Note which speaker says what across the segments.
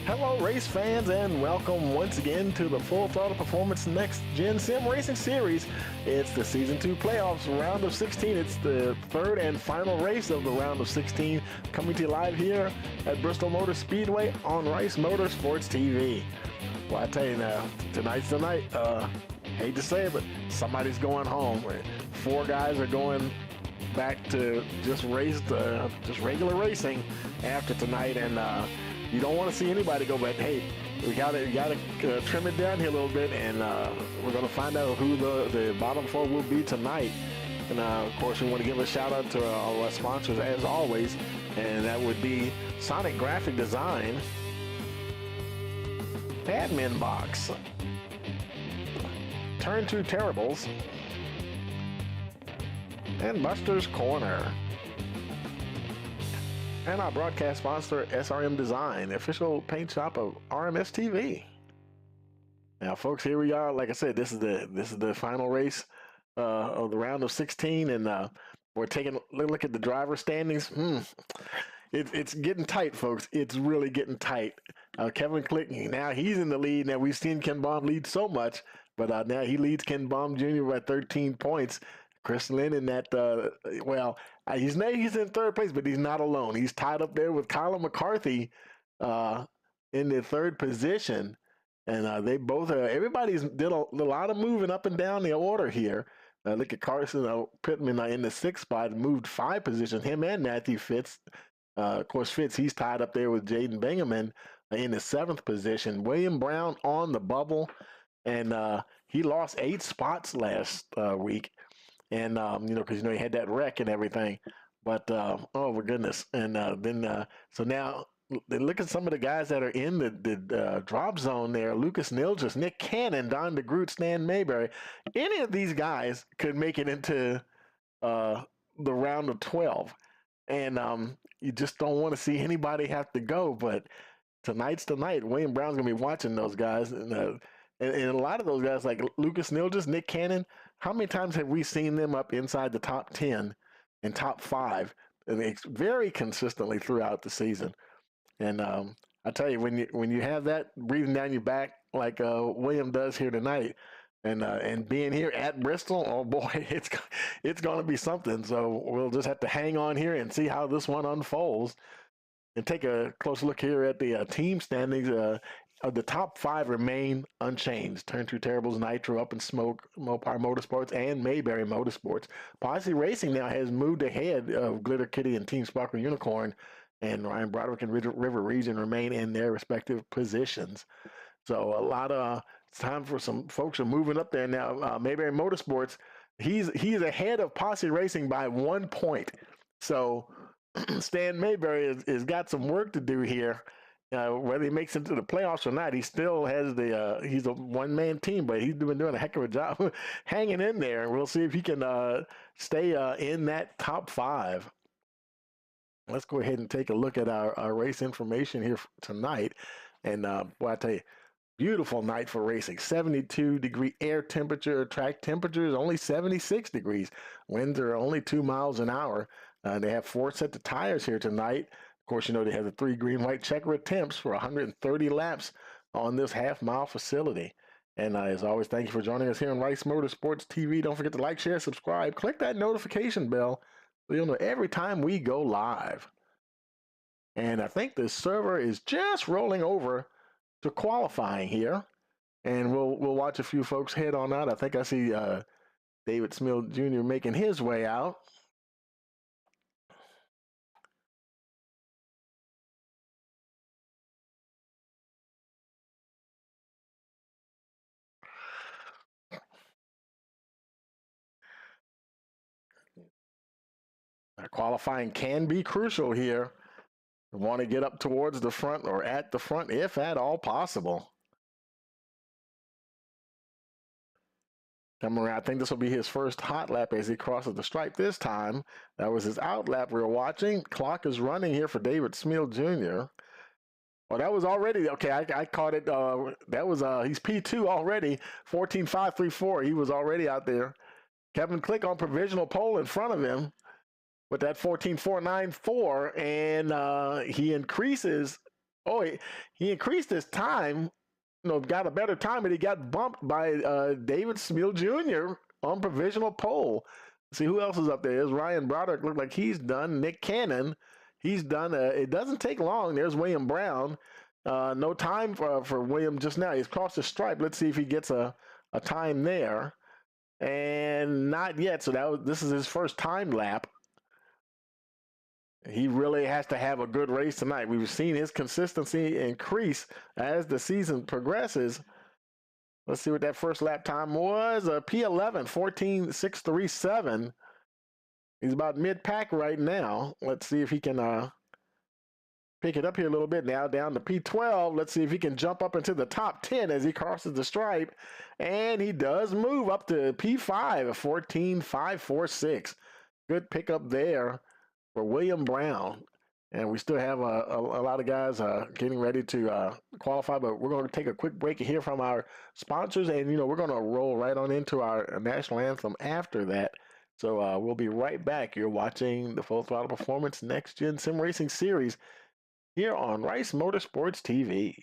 Speaker 1: Hello, race fans, and welcome once again to the Full Throttle Performance Next Gen Sim Racing Series. It's the Season 2 playoffs, round of 16. It's the third and final race of the round of 16, coming to you live here at Bristol Motor Speedway on Rice Motorsports TV. Well, I tell you now, tonight's the night. Hate to say it, but somebody's going home. 4 guys are going back to just regular racing after tonight, and you don't want to see anybody go back. Hey, we gotta trim it down here a little bit, and we're gonna find out who the bottom 4 will be tonight. And of course, we want to give a shout out to our sponsors as always, and that would be Sonic Graphic Design, Admin Box, Turn 2 Terribles, and Buster's Corner. And our broadcast sponsor, SRM Design, the official paint shop of RMS TV. Now, folks, here we are. Like I said, this is the final race of the round of 16, and we're taking a look at the driver standings. It's getting tight, folks. It's really getting tight. Kevin Click, now he's in the lead. Now, we've seen Ken Baum lead so much, but now he leads Ken Baum Jr. by 13 points. Chris Lynn in that, he's in third place, but he's not alone. He's tied up there with Colin McCarthy in the third position. And they both everybody's did a lot of moving up and down the order here. Look at Carson Pittman in the 6th spot, moved 5 positions, him and Matthew Fitz. Of course, Fitz, he's tied up there with Jaden Bingaman in the 7th position. William Brown on the bubble, and he lost 8 spots last week. And, because, he had that wreck and everything. But, oh, my goodness. And so now look at some of the guys that are in the drop zone there. Lucas Nilgis, Nick Cannon, Don DeGroot, Stan Mayberry. Any of these guys could make it into the round of 12. And you just don't want to see anybody have to go. But tonight's the night. William Brown's going to be watching those guys. And a lot of those guys, like Lucas Nilgis, Nick Cannon, how many times have we seen them up inside the top 10 and top 5? And it's very consistently throughout the season. And I tell you, when you have that breathing down your back like William does here tonight, and being here at Bristol, oh boy, it's going to be something. So we'll just have to hang on here and see how this one unfolds. And take a close look here at the team standings. The top 5 remain unchanged. Turn 2 Terribles, Nitro, Up in Smoke, Mopar Motorsports, and Mayberry Motorsports. Posse Racing now has moved ahead of Glitter Kitty and Team Sparkle Unicorn, and Ryan Broderick and River Region remain in their respective positions. So it's time for some folks are moving up there now. Mayberry Motorsports, he's ahead of Posse Racing by 1 point. So Stan Mayberry has got some work to do here. Whether he makes it to the playoffs or not, he still has he's a one-man team, but he's been doing a heck of a job hanging in there. We'll see if he can stay in that top 5. Let's go ahead and take a look at our race information here tonight. And boy, I tell you, beautiful night for racing. 72-degree air temperature. Track temperature is only 76 degrees. Winds are only 2 miles an hour. They have 4 sets of tires here tonight. Of course, they have the 3 green-white checker attempts for 130 laps on this half-mile facility. And as always, thank you for joining us here on Rice Motorsports TV. Don't forget to like, share, subscribe. Click that notification bell so you'll know every time we go live. And I think the server is just rolling over to qualifying here. And we'll watch a few folks head on out. I think I see David Smith Jr. making his way out. Qualifying can be crucial here. We want to get up towards the front or at the front, if at all possible. Coming around, I think this will be his first hot lap as he crosses the stripe this time. That was his out lap we were watching. Clock is running here for David Smith Jr. Oh, that was already, okay, I caught it. That was, he's P2 already, 14.534. He was already out there. Kevin Click on provisional pole in front of him with that 14.494, and he increases Oh, he increased his time, got a better time, but he got bumped by David Smil Jr. on provisional pole. See who else is up there. There's Ryan Broderick. Look like he's done. Nick Cannon, he's done. It doesn't take long. There's William Brown. No time for William just now. He's crossed the stripe. Let's see if he gets a time there. And not yet. So this is his first time lap. He really has to have a good race tonight. We've seen his consistency increase as the season progresses. Let's see what that first lap time was. P11, 14.637. He's about mid-pack right now. Let's see if he can pick it up here a little bit now, down to P12. Let's see if he can jump up into the top 10 as he crosses the stripe. And he does move up to P5 at 14.546. Good pickup there for William Brown. And we still have a lot of guys getting ready to qualify, but we're going to take a quick break and hear from our sponsors, and we're going to roll right on into our national anthem after that. So we'll be right back. You're watching the Full Throttle Performance Next Gen Sim Racing Series here on Rice Motorsports TV.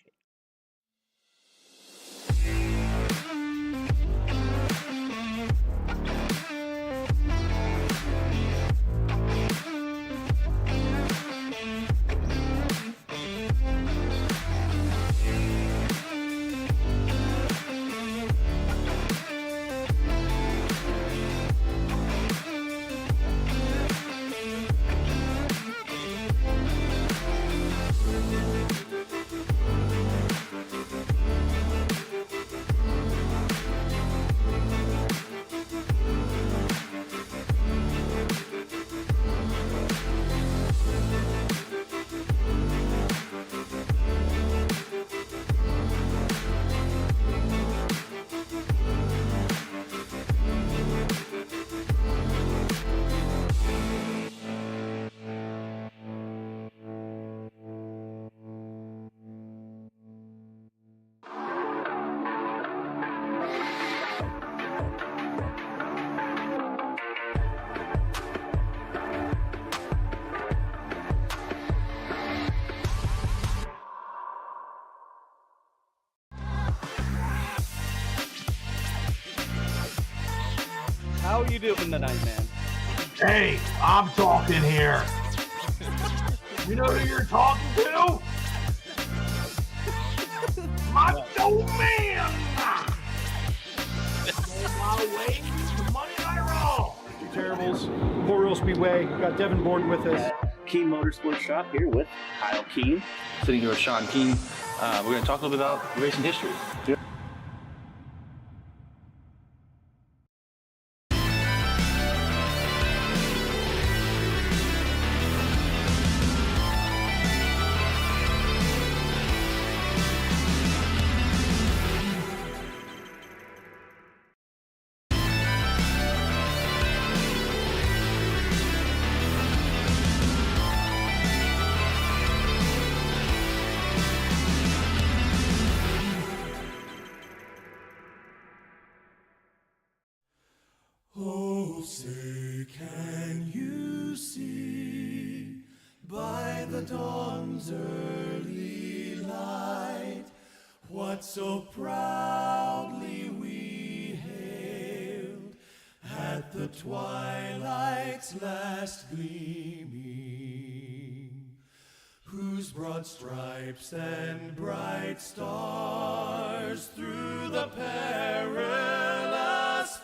Speaker 2: How are you doing tonight, man?
Speaker 3: Hey, I'm talking here. You know who you're talking to? Macho Man! My way to Monday Night Raw.
Speaker 4: Terribles, Bristol Speedway. We've got Devin Bourne with us.
Speaker 2: Keen Motorsports Shop here with Kyle Keen.
Speaker 5: Sitting here with Sean Keen. We're going to talk a little bit about racing history.
Speaker 6: Oh, say can you see by the dawn's early light what so proudly we hailed at the twilight's last gleaming, whose broad stripes and bright stars through the perilous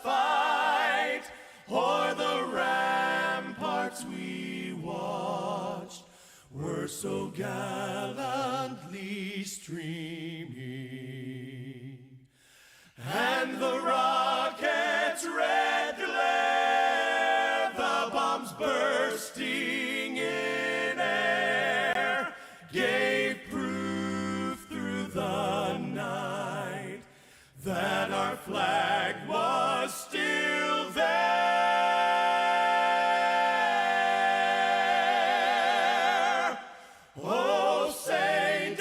Speaker 6: fight o'er the ramparts we watched were so gallantly streaming, and the rocket's red glare, the bombs bursting in air, gave proof through the night that our flag was still there. Oh, say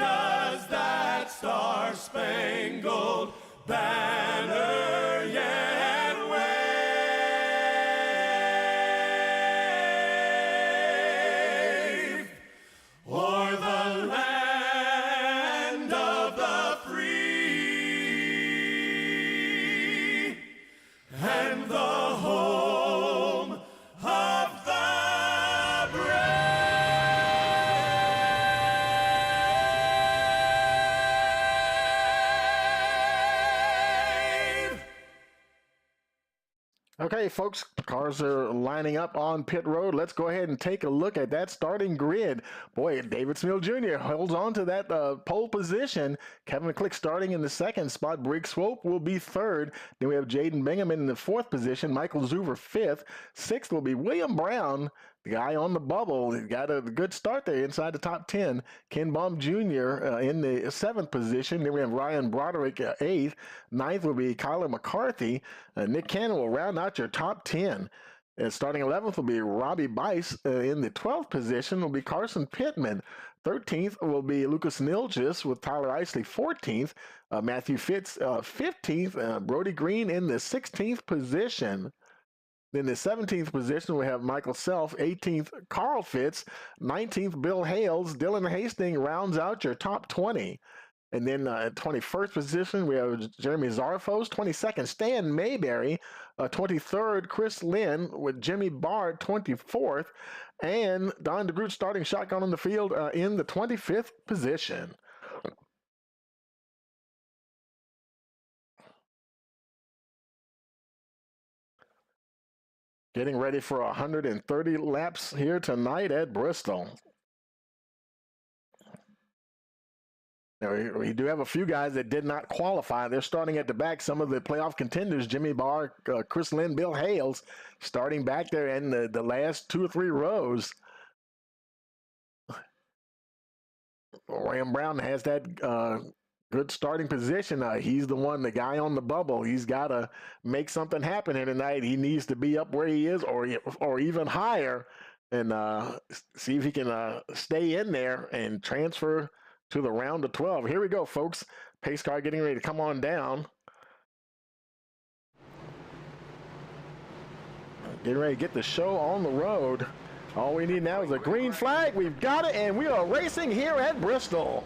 Speaker 1: Okay, folks, cars are lining up on pit road. Let's go ahead and take a look at that starting grid. Boy, David Smil Jr. holds on to that pole position. Kevin Click starting in the second spot. Briggs Swope will be third. Then we have Jaden Bingham in the fourth position. Michael Zuver fifth. Sixth will be William Brown, the guy on the bubble. He got a good start there inside the top 10. Ken Baum Jr. In the seventh position. Then we have Ryan Broderick eighth. Ninth will be Kyler McCarthy. Nick Cannon will round out your top 10. And starting 11th will be Robbie Bice. In the 12th position will be Carson Pittman. 13th will be Lucas Nilgis with Tyler Isley 14th. Matthew Fitz 15th. Brody Green in the 16th position. In the 17th position, we have Michael Self, 18th, Carl Fitz, 19th, Bill Hales. Dylan Hastings rounds out your top 20. And then at 21st position, we have Jeremy Zarfos, 22nd, Stan Mayberry, 23rd, Chris Lynn with Jimmy Barr, 24th, and Don DeGroot starting shotgun on the field in the 25th position. Getting ready for 130 laps here tonight at Bristol. Now, we do have a few guys that did not qualify. They're starting at the back. Some of the playoff contenders, Jimmy Barr, Chris Lynn, Bill Hales, starting back there in the last 2 or 3 rows. William Brown has that good starting position. He's the guy on the bubble. He's got to make something happen here tonight. He needs to be up where he is or even higher and see if he can stay in there and transfer to the round of 12. Here we go, folks. Pace car getting ready to come on down. Getting ready to get the show on the road. All we need now is a green flag. We've got it, and we are racing here at Bristol.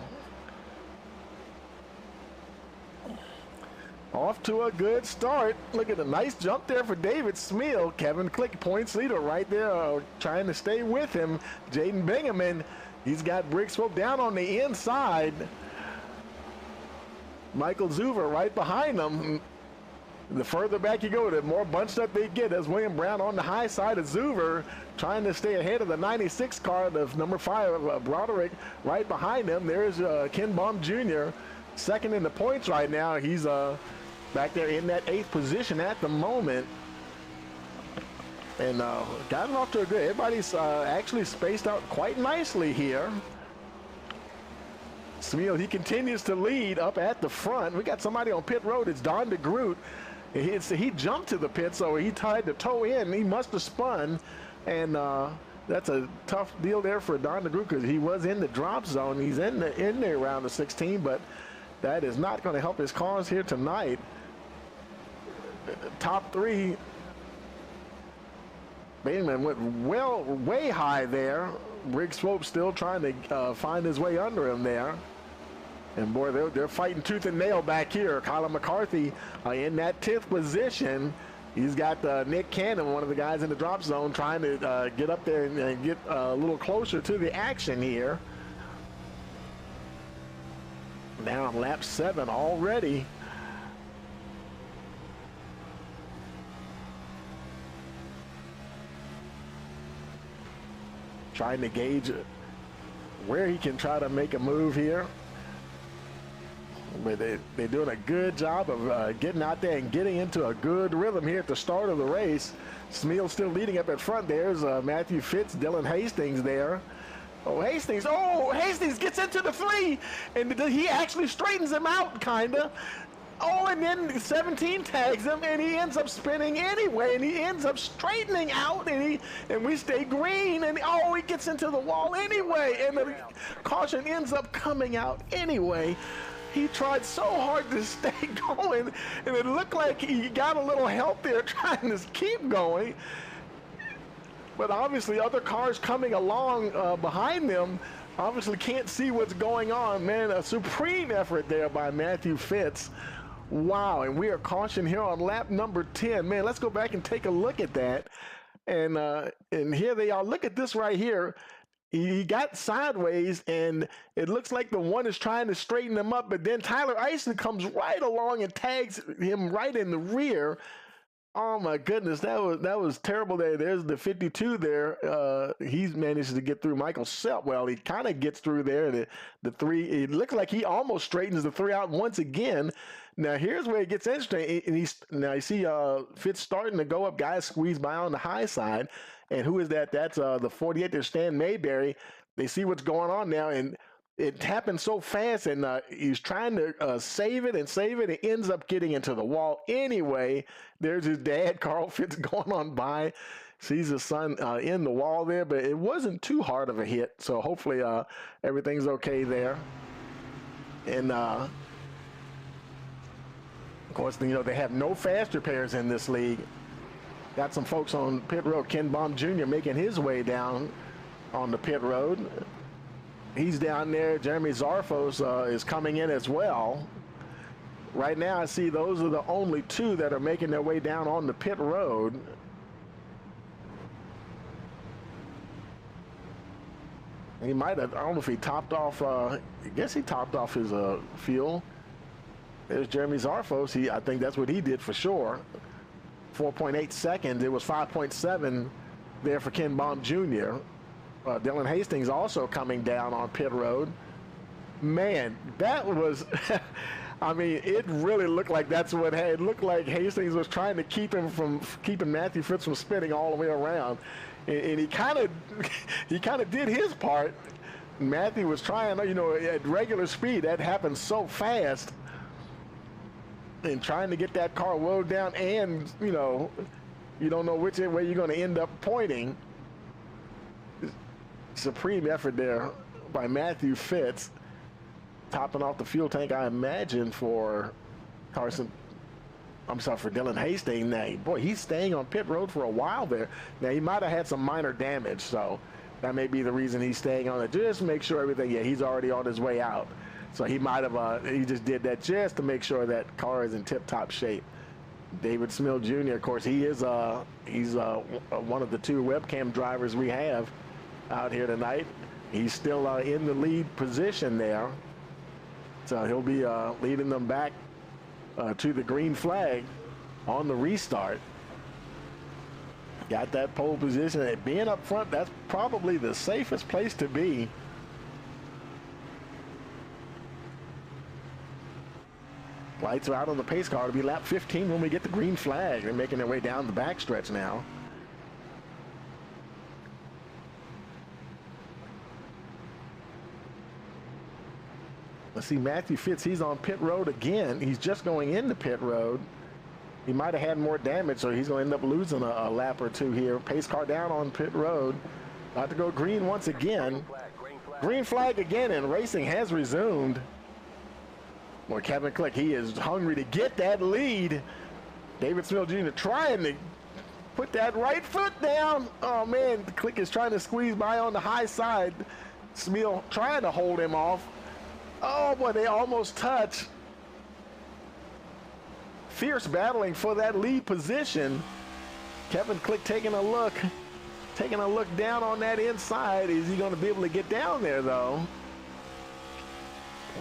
Speaker 1: Off to a good start. Look at the nice jump there for David Smil. Kevin Click, points leader right there, trying to stay with him. Jaden Bingham, he's got Briggs Swope down on the inside. Michael Zuver right behind him. The further back you go, the more bunched up they get. As William Brown on the high side of Zuver, trying to stay ahead of the 96 car of number 5, Broderick, right behind him. There's Ken Baum Jr., second in the points right now. He's back there in that 8th position at the moment. And gotten off to a good, everybody's actually spaced out quite nicely here. Smil, he continues to lead up at the front. We got somebody on pit road. It's Don DeGroot. He jumped to the pit, so he tied the toe in. He must have spun, and that's a tough deal there for Don DeGroot because he was in the drop zone. He's in there around the 16, but that is not going to help his cause here tonight. Top 3. Bateman went way high there. Briggs Swope still trying to find his way under him there. And boy, they're fighting tooth and nail back here. Kyler McCarthy in that 10th position. He's got Nick Cannon, one of the guys in the drop zone, trying to get up there and get a little closer to the action here. Now on lap 7 already. Trying to gauge where he can try to make a move here. But they're doing a good job of getting out there and getting into a good rhythm here at the start of the race. Smil still leading up at front. There's Matthew Fitz, Dylan Hastings there. Hastings gets into the 3, and he actually straightens him out, kind of. And then 17 tags him, and he ends up spinning anyway, and he ends up straightening out, and we stay green, and he gets into the wall anyway, and the caution ends up coming out anyway. He tried so hard to stay going, and it looked like he got a little help there trying to keep going. But obviously other cars coming along behind them obviously can't see what's going on. Man, a supreme effort there by Matthew Fitz. Wow, and we are cautioned here on lap number 10. Man, let's go back and take a look at that. And here they are. Look at this right here. He got sideways, and it looks like the one is trying to straighten him up, but then Tyler Eisen comes right along and tags him right in the rear. Oh my goodness, that was terrible there. There's the 52 there. He's managed to get through Michael Selp. Well, he kind of gets through there. The three, it looks like he almost straightens the three out once again. Now here's where it gets interesting. And now you see Fitz starting to go up, guys squeeze by on the high side. And who is that? That's the 48 there, Stan Mayberry. They see what's going on now, and it happened so fast, and he's trying to save it. It ends up getting into the wall anyway. There's his dad, Carl Fitz, going on by. Sees his son in the wall there, but it wasn't too hard of a hit, so hopefully everything's okay there. And of course, you know, they have no fast repairs in this league. Got some folks on pit road. Ken Baum Jr. making his way down on the pit road. He's down there. Jeremy Zarfos is coming in as well. Right now, I see those are the only two that are making their way down on the pit road. He might have, I don't know if he topped off, I guess he topped off his fuel. There's Jeremy Zarfos. I think that's what he did for sure. 4.8 seconds. It was 5.7 there for Ken Baum Jr. Dylan Hastings also coming down on pit road. Man, that was, I mean, it really looked like that's what it looked like. Hastings was trying to keeping Matthew Fitz from spinning all the way around, and he kind of did his part. Matthew was trying, you know, at regular speed. That happened so fast, and trying to get that car wound down, and you know, you don't know which way you're going to end up pointing. Supreme effort there by Matthew Fitz, topping off the fuel tank, I imagine, for for Dylan Hastings. Now, boy, he's staying on pit road for a while there. Now, he might have had some minor damage, so that may be the reason he's staying on it. Just make sure everything, yeah, he's already on his way out. So he might have, he just did that just to make sure that car is in tip-top shape. David Smil Jr., of course, he's one of the two webcam drivers we have out here tonight. He's still in the lead position there, so he'll be leading them back to the green flag on the restart. Got that pole position, and being up front, that's probably the safest place to be. Lights are out on the pace car. It'll be lap 15 when we get the green flag. They're making their way down the backstretch now. Let's see, Matthew Fitz, he's on pit road again. He's just going into pit road. He might have had more damage, so he's going to end up losing a lap or two here. Pace car down on pit road. About to go green once again. Green flag again, and racing has resumed. Well, Kevin Click, he is hungry to get that lead. David Smil Jr. trying to put that right foot down. Oh, man, Click is trying to squeeze by on the high side. Smil trying to hold him off. Oh, boy, they almost touch. Fierce battling for that lead position. Kevin Click taking a look down on that inside. Is he going to be able to get down there, though?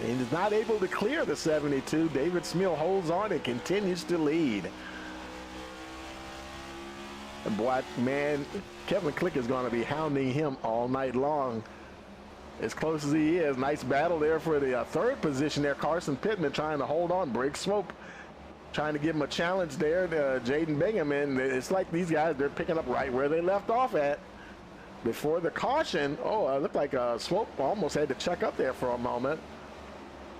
Speaker 1: And he's not able to clear the 72. David Smil holds on and continues to lead. And boy, man, Kevin Click is going to be hounding him all night long. As close as he is. Nice battle there for the third position there. Carson Pittman trying to hold on. Briggs Swope trying to give him a challenge there to Jaden Bingham. And it's like these guys, they're picking up right where they left off at before the caution. Oh, it looked like Swope almost had to check up there for a moment.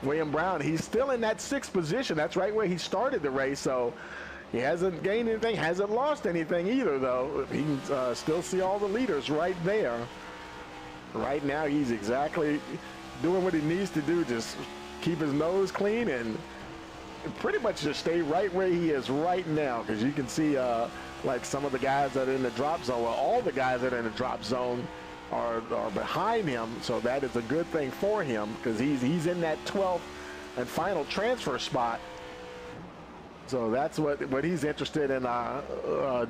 Speaker 1: William Brown, he's still in that sixth position. That's right where he started the race. So he hasn't gained anything, hasn't lost anything either, though. He can still see all the leaders right there. Right now, he's exactly doing what he needs to do. Just keep his nose clean and pretty much just stay right where he is right now. Because you can see, like some of the guys that are in the drop zone, well, all the guys that are in the drop zone are behind him. So that is a good thing for him because he's in that 12th and final transfer spot. So that's what he's interested in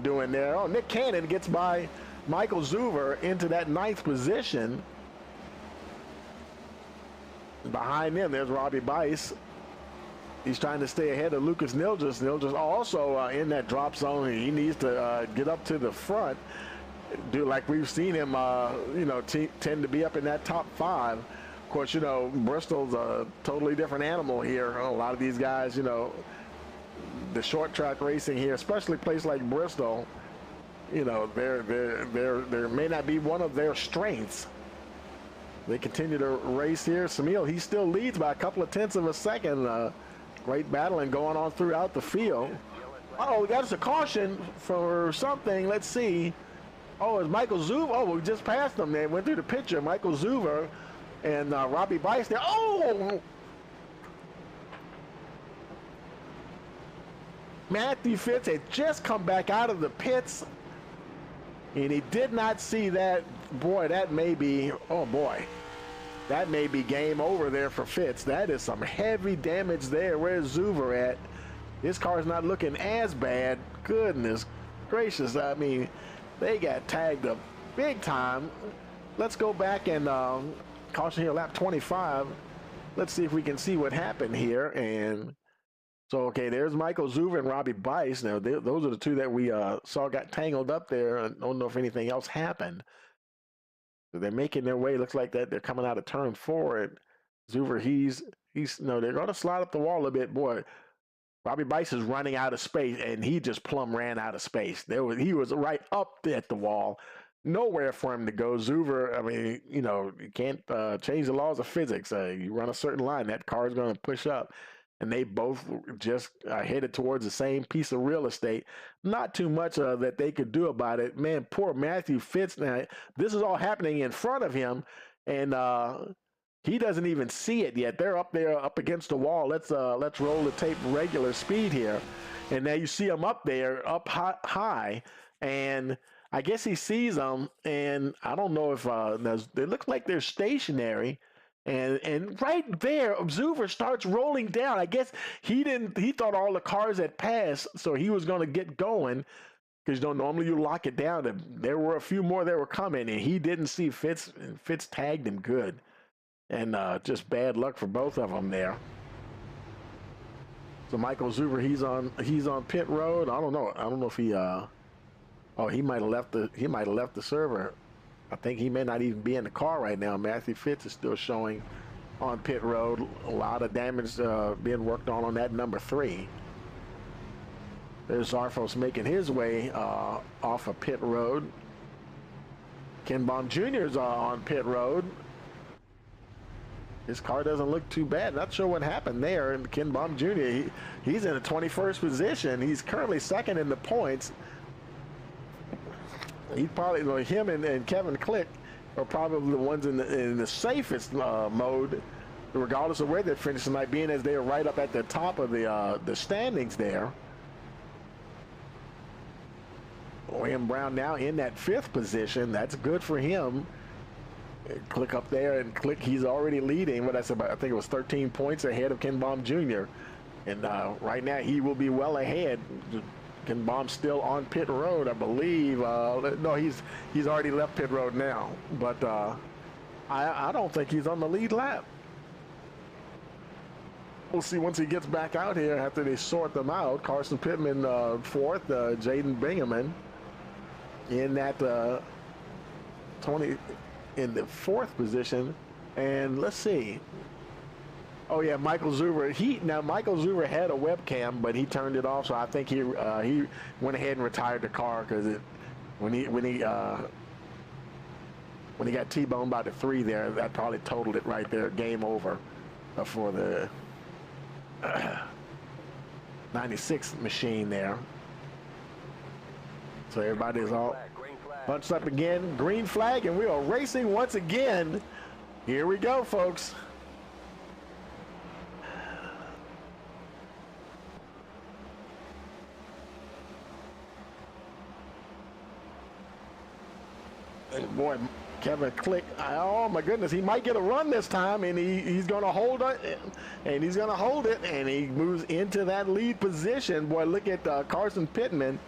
Speaker 1: doing there. Oh, Nick Cannon gets by Michael Zuver into that 9th position. Behind him, there's Robbie Bice. He's trying to stay ahead of Lucas Nilgis. Nilgis also in that drop zone. He needs to get up to the front. Do like we've seen him, you know, tend to be up in that top 5. Of course, you know, Bristol's a totally different animal here. A lot of these guys, you know, the short track racing here, especially a place like Bristol, you know, there may not be one of their strengths. They continue to race here. Samil, he still leads by a couple of tenths of a second. Great battling going on throughout the field. Oh, we got us a caution for something. Let's see. Oh, it's Michael Zuver. Oh, we just passed them. They went through the picture. Michael Zuver and Robbie Bice there. Oh! Matthew Fitz had just come back out of the pits, and he did not see that. Boy, that may be, oh boy, that may be game over there for Fitz. That is some heavy damage there. Where's Zuver at? His car's not looking as bad. Goodness gracious, I mean, they got tagged up big time. Let's go back and caution here, lap 25. Let's see if we can see what happened here. And so, okay, there's Michael Zuver and Robbie Bice. Now, those are the two that we saw got tangled up there. I don't know if anything else happened. So they're making their way. Looks like that they're coming out of turn 4. And Zuver, he's no, they're going to slide up the wall a bit. Boy, Robbie Bice is running out of space, and he just plumb ran out of space. He was right up at the wall. Nowhere for him to go. Zuver, I mean, you know, you can't change the laws of physics. You run a certain line, that car is going to push up. And they both just headed towards the same piece of real estate. Not too much that they could do about it. Man, poor Matthew Fitz. Now, this is all happening in front of him, and he doesn't even see it yet. They're up there, up against the wall. Let's roll the tape regular speed here. And now you see him up there, up high, and I guess he sees them, and I don't know if it looks like they're stationary. And right there, Zuver starts rolling down. I guess he thought all the cars had passed, so he was going to get going, because normally you lock it down. And there were a few more that were coming, and he didn't see Fitz, and Fitz tagged him good. And just bad luck for both of them there. So Michael Zuver, he's on pit road. I don't know if he he might have left the server. I think he may not even be in the car right now. Matthew Fitz is still showing on pit road. A lot of damage being worked on that number 3. There's Zarfos making his way off of pit road. Ken Baum Jr. is on pit road. His car doesn't look too bad. Not sure what happened there. And Ken Baum Jr., he's in the 21st position. He's currently second in the points. He probably, him and Kevin Click are probably the ones in the safest mode, regardless of where they're finishing tonight, being as they are right up at the top of the standings there. William Brown now in that 5th position. That's good for him. Click up there and Click, he's already leading. What I said, I think it was 13 points ahead of Ken Baum Jr. And right now he will be well ahead. Ken Baum's still on pit road, I believe. No, he's already left pit road now. But I don't think he's on the lead lap. We'll see once he gets back out here after they sort them out. Carson Pittman 4th, Jaden Bingaman in that 20 in the 4th position. And let's see. Oh yeah, Michael Zuver. Now Michael Zuver had a webcam, but he turned it off. So I think he went ahead and retired the car, because when he got T-boned by the 3 there, that probably totaled it right there. Game over for the 96 machine there. So everybody's all bunched up again. Green flag, and we are racing once again. Here we go, folks. Boy, Kevin Click, oh my goodness, he might get a run this time, and he's going to hold it, and he's going to hold it, and he moves into that lead position. Boy, look at Carson Pittman.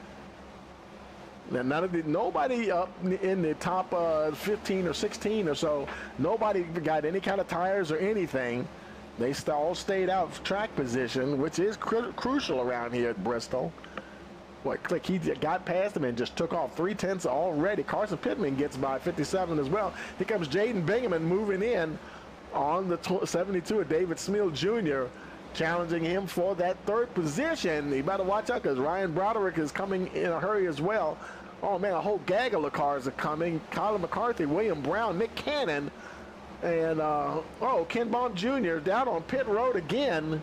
Speaker 1: Now, nobody up in the top 15 or 16 or so, nobody got any kind of tires or anything. They all stayed out of track position, which is crucial around here at Bristol. What, Click, he got past him and just took off 3/10 already. Carson Pittman gets by 57 as well. Here comes Jaden Bingaman moving in on the 72 of David Smeal Jr., challenging him for that third position. You better watch out because Ryan Broderick is coming in a hurry as well. Oh, man, a whole gaggle of cars are coming. Colin McCarthy, William Brown, Nick Cannon, and, Ken Baum Jr. down on pit road again.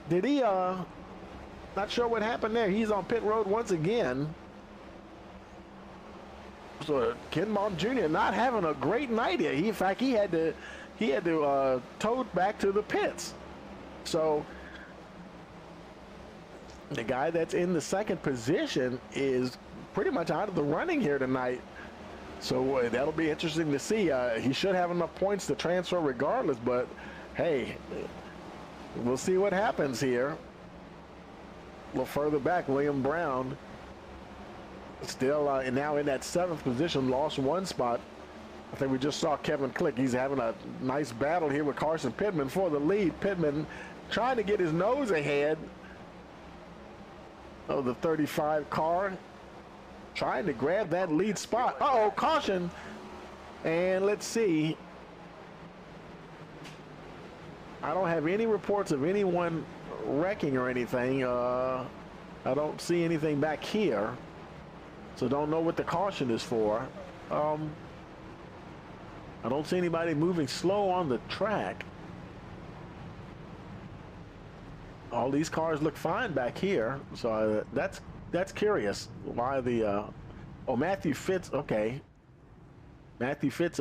Speaker 1: Did he, not sure what happened there. He's on pit road once again. So Ken Baum Jr. not having a great night here. In fact, he had to tow back to the pits. So the guy that's in the second position is pretty much out of the running here tonight. So that'll be interesting to see. He should have enough points to transfer regardless, but hey, we'll see what happens here. A little further back, William Brown still now in that 7th position, lost 1 spot. I think we just saw Kevin Click. He's having a nice battle here with Carson Pittman for the lead. Pittman trying to get his nose ahead of the 35 car, trying to grab that lead spot. Uh-oh, caution. And let's see. I don't have any reports of anyone wrecking or anything. I don't see anything back here, so don't know what the caution is for. I don't see anybody moving slow on the track. All these cars look fine back here, so that's curious. Why the Matthew Fitz? Okay, Matthew Fitz.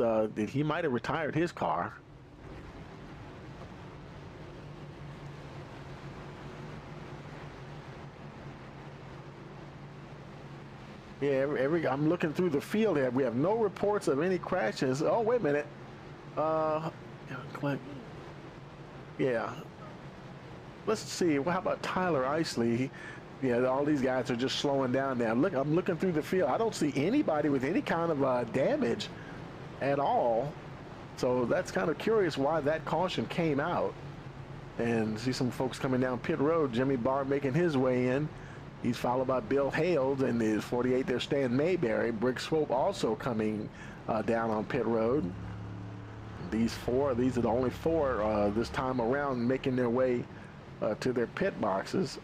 Speaker 1: He might have retired his car. Yeah, I'm looking through the field here. We have no reports of any crashes. Oh, wait a minute. Click. Yeah. Let's see. Well, how about Tyler Isley? Yeah, all these guys are just slowing down now. Look, I'm looking through the field. I don't see anybody with any kind of damage at all. So that's kind of curious why that caution came out. And see some folks coming down pit road. Jimmy Barr making his way in. He's followed by Bill Hales and the 48 there, Stan Mayberry. Briggs Swope also coming down on pit road. These are the only 4 this time around making their way to their pit boxes.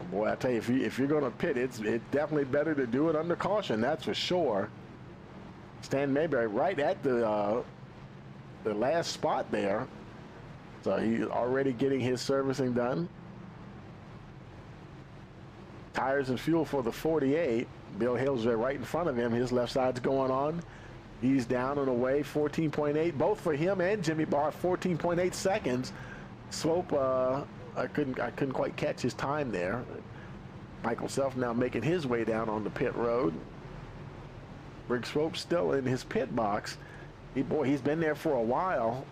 Speaker 1: Boy, I tell you, if you're going to pit, it's definitely better to do it under caution. That's for sure. Stan Mayberry right at the last spot there, so he's already getting his servicing done. Tires and fuel for the 48. Bill Hill's right in front of him. His left side's going on. He's down and away. 14.8, both for him and Jimmy Barr. 14.8 seconds. Swope, I couldn't quite catch his time there. Michael Self now making his way down on the pit road. Briggs Swope still in his pit box. He's been there for a while.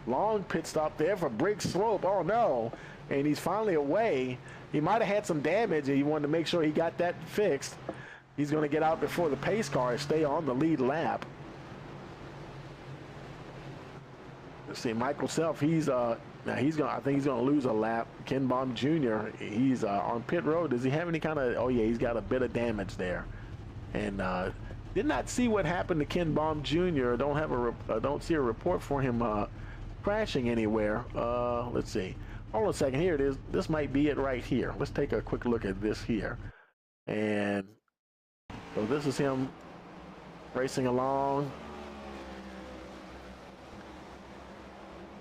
Speaker 1: Long pit stop there for Briggs Swope. Oh no, and he's finally away. He might have had some damage and he wanted to make sure he got that fixed. He's going to get out before the pace car and stay on the lead lap. Let's see, Michael Self, I think he's going to lose a lap. Ken Baum Jr., he's on pit road. Does he have any kind of, oh yeah, he's got a bit of damage there. And did not see what happened to Ken Baum Jr. Don't see a report for him crashing anywhere. Let's see. Hold on a second. Here it is. This might be it right here. Let's take a quick look at this here. And so this is him racing along.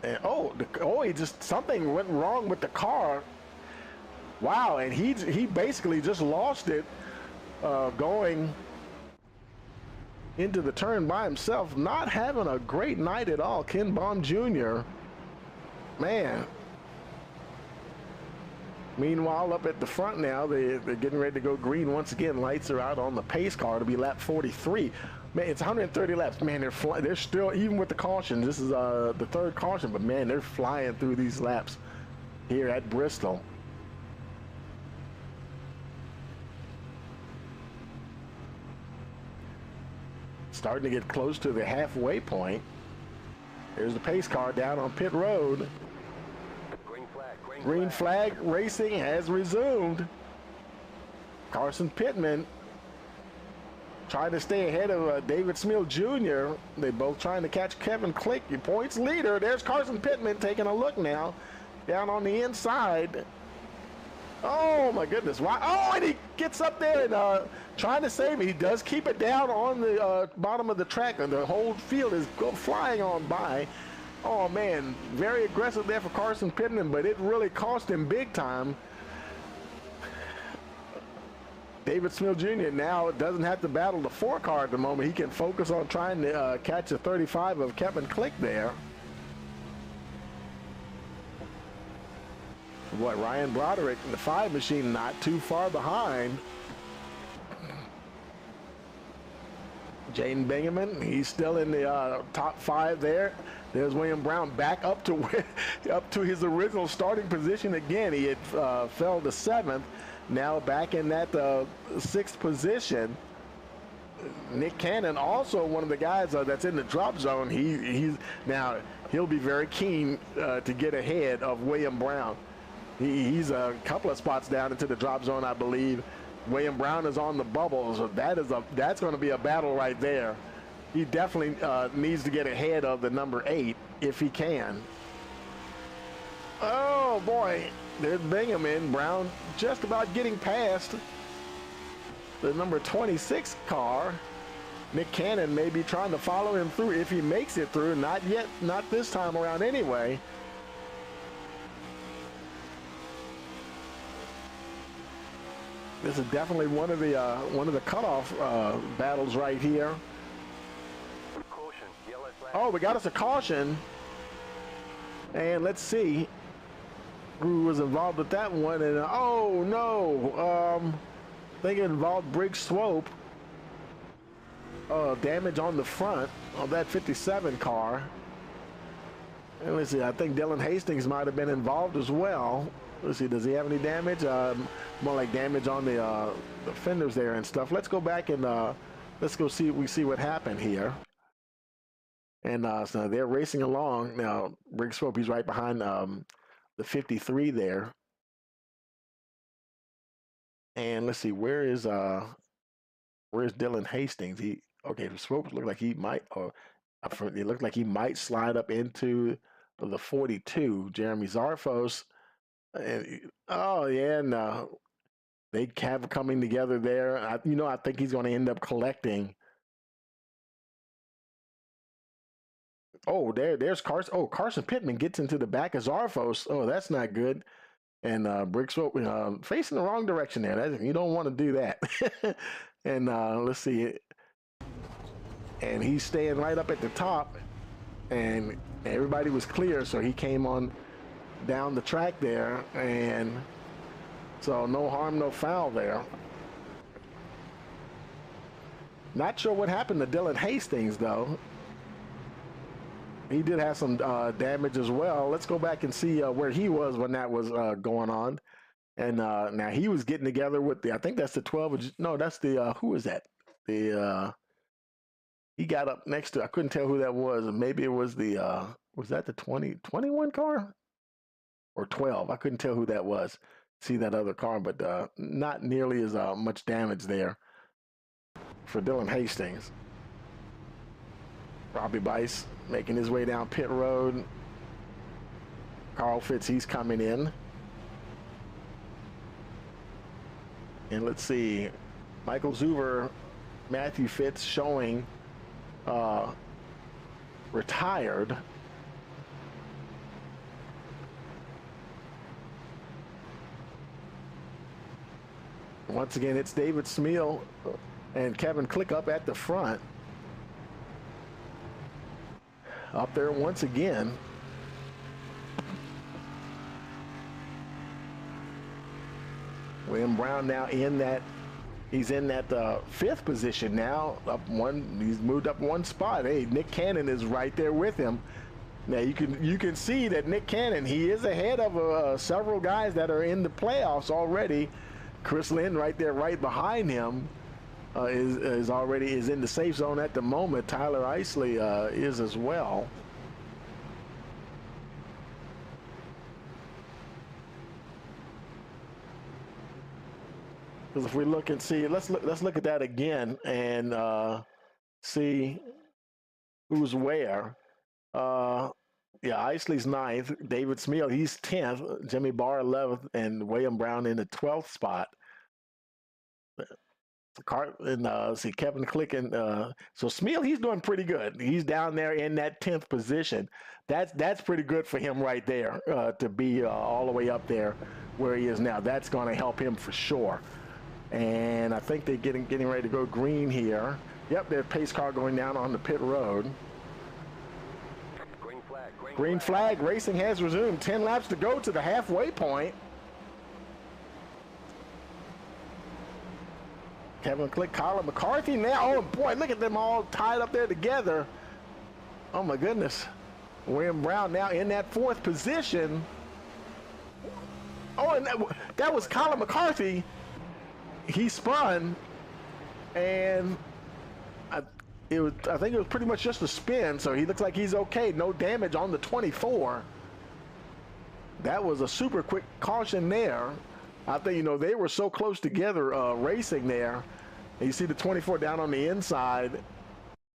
Speaker 1: And something went wrong with the car. Wow, and he basically just lost it going into the turn by himself. Not having a great night at all. Ken Baum Jr. Man. Meanwhile, up at the front now, they're getting ready to go green once again. Lights are out on the pace car to be lap 43. Man, it's 130 laps. Man, they're still, even with the caution, this is the 3rd caution, but man, they're flying through these laps here at Bristol. starting to get close to the halfway point. There's the pace car down on pit road. Green flag racing has resumed. Carson Pittman trying to stay ahead of David Smil Jr. They both trying to catch Kevin Click, your points leader. There's Carson Pittman taking a look now down on the inside. Oh my goodness! Why? Oh, and he gets up there and trying to save it. He does keep it down on the bottom of the track, and the whole field is flying on by. Oh man, very aggressive there for Carson Pittman, but it really cost him big time. David Smil Jr. now doesn't have to battle the 4 car at the moment. He can focus on trying to catch a 35 of Kevin Click there. What, Ryan Broderick, the 5 machine, not too far behind. Jaden Bingaman, he's still in the top 5 there. There's William Brown back up to his original starting position again. He had fell to 7th, now back in that 6th position. Nick Cannon, also one of the guys that's in the drop zone. He'll be very keen to get ahead of William Brown. He's a couple of spots down into the drop zone, I believe. William Brown is on the bubble, so that's going to be a battle right there. He definitely needs to get ahead of the number 8 if he can. Oh boy, there's Bingham. Brown just about getting past the number 26 car. Nick Cannon may be trying to follow him through if he makes it through. Not yet, not this time around anyway. This is definitely one of the cutoff battles right here. Oh, we got us a caution, and let's see who was involved with that one. And oh no, I think it involved Briggs Swope. Damage on the front of that 57 car. And let's see, I think Dylan Hastings might have been involved as well. Let's see, does he have any damage? More like damage on the fenders there and stuff. Let's go back and let's go see what happened here. And so they're racing along now. Briggs Swope, he's right behind the 53 there. And let's see, where's Dylan Hastings? Swope looked like he might, it looked like he might slide up into the 42. Jeremy Zarfos. And they have coming together there. I think he's going to end up collecting. Oh, there's Carson. Oh, Carson Pittman gets into the back of Zarfos. Oh, that's not good. And Briggs Swope facing the wrong direction there. You don't want to do that. And let's see. And he's staying right up at the top. And everybody was clear, so he came on down the track there, and so no harm, no foul there. Not sure what happened to Dylan Hastings though. He did have some damage as well. Let's go back and see where he was when that was going on. And now he was getting together with I think that's the 12. No, that's the who is that? He got up next to, I couldn't tell who that was. Maybe it was was that the 21 car? Or 12. I couldn't tell who that was. See that other car, but not nearly as much damage there for Dylan Hastings. Robbie Bice making his way down pit road. Carl Fitz, he's coming in. And let's see, Michael Zuver, Matthew Fitz showing retired. Once again, it's David Smil and Kevin Click up at the front. Up there once again. William Brown now in that, he's in that 5th position now. He's moved up 1 spot. Hey, Nick Cannon is right there with him. Now you can see that Nick Cannon, he is ahead of several guys that are in the playoffs already. Chris Lynn right there, right behind him. is in the safe zone at the moment. Tyler Isley is as well. Because if we look and see, let's look at that again and see who's where. Yeah, Isley's 9th, David Smeal, he's 10th, Jimmy Barr 11th, and William Brown in the 12th spot. See Kevin Click and so Smeal, he's doing pretty good. He's down there in that 10th position. That's pretty good for him right there to be all the way up there where he is now. That's going to help him for sure. And I think they're getting ready to go green here. Yep, their pace car going down on the pit road. Green flag, racing has resumed. 10 laps to go to the halfway point. Kevin Click, Colin McCarthy now. Oh boy, look at them all tied up there together. Oh my goodness. William Brown now in that 4th position. Oh, and that was Colin McCarthy. He spun, and I think it was pretty much just a spin, so he looks like he's okay. No damage on the 24. That was a super quick caution there. I think, you know, they were so close together racing there. And you see the 24 down on the inside,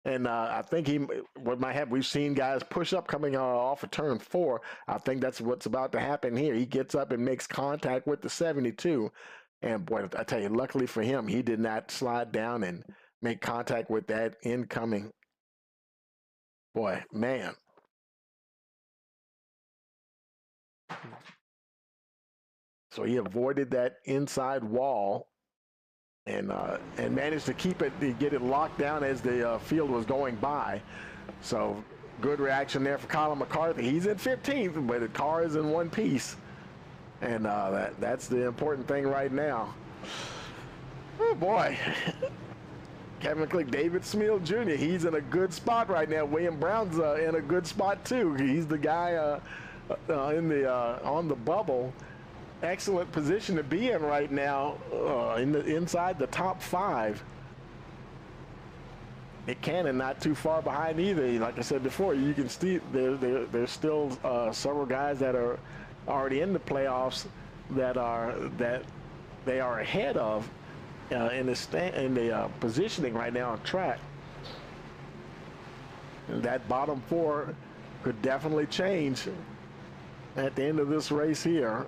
Speaker 1: and I think what might happen, we've seen guys push up coming off of turn 4. I think that's what's about to happen here. He gets up and makes contact with the 72. And boy, I tell you, luckily for him, he did not slide down and make contact with that incoming. Boy, man. So he avoided that inside wall and managed to keep it, to get it locked down as the field was going by. So good reaction there for Colin McCarthy. He's in 15th, but the car is in one piece. And that's the important thing right now. Oh, boy. Kevin Click, David Smeal Jr., he's in a good spot right now. William Brown's in a good spot, too. He's the guy on the bubble. Excellent position to be in right now, inside the top 5. Nick Cannon not too far behind either. Like I said before, you can see there's still several guys that are already in the playoffs that they are ahead of in the positioning right now on track. And that bottom 4 could definitely change at the end of this race here.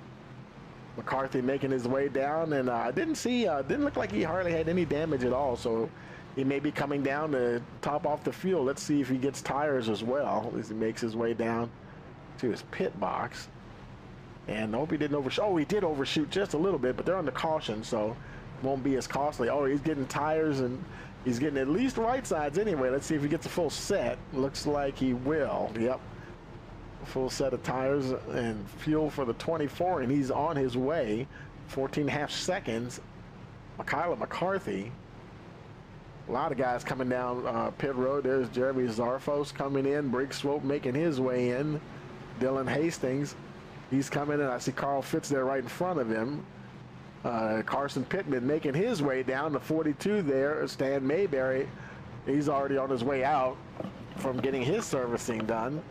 Speaker 1: McCarthy making his way down, and didn't look like he hardly had any damage at all, so he may be coming down to top off the field. Let's see if he gets tires as well as he makes his way down to his pit box. And I hope he didn't overshoot. Oh, he did overshoot just a little bit, but they're on the caution, so it won't be as costly. Oh, he's getting tires, and he's getting at least right sides anyway. Let's see if he gets a full set. Looks like he will. Yep. Full set of tires and fuel for the 24, and he's on his way. 14.5 seconds. Kyler McCarthy. A lot of guys coming down pit road. There's Jeremy Zarfos coming in. Briggs Swope making his way in. Dylan Hastings. He's coming in. I see Carl Fitz there right in front of him. Carson Pittman making his way down to 42 there. Stan Mayberry, he's already on his way out from getting his servicing done.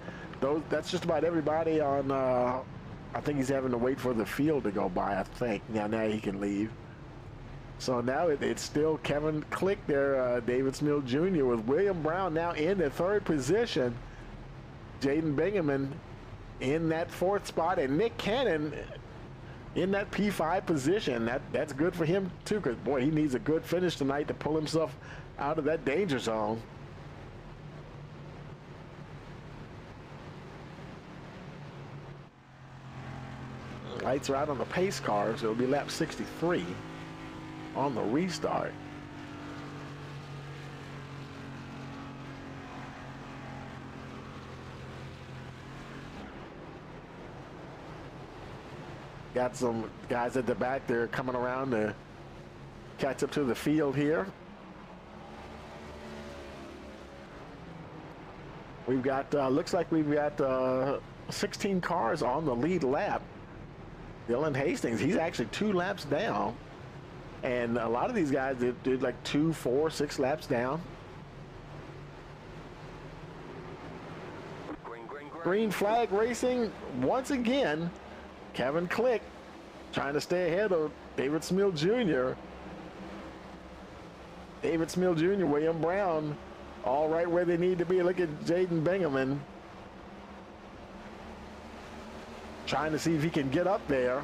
Speaker 1: That's just about everybody on. I think he's having to wait for the field to go by, I think. Now he can leave. So now it's still Kevin Click there, David Smeal Jr. with William Brown now in the 3rd position. Jaden Bingaman in that 4th spot, and Nick Cannon in that P5 position. That's good for him too, because boy, he needs a good finish tonight to pull himself out of that danger zone. Lights are out on the pace cars. It'll be lap 63 on the restart. Got some guys at the back there coming around to catch up to the field here. We've got, looks like we've got 16 cars on the lead lap. Dylan Hastings, he's actually 2 laps down. And a lot of these guys did like 2, 4, 6 laps down. Green flag racing once again. Kevin Click trying to stay ahead of David Smil Jr. David Smil Jr., William Brown, all right where they need to be. Look at Jaden Bingaman trying to see if he can get up there.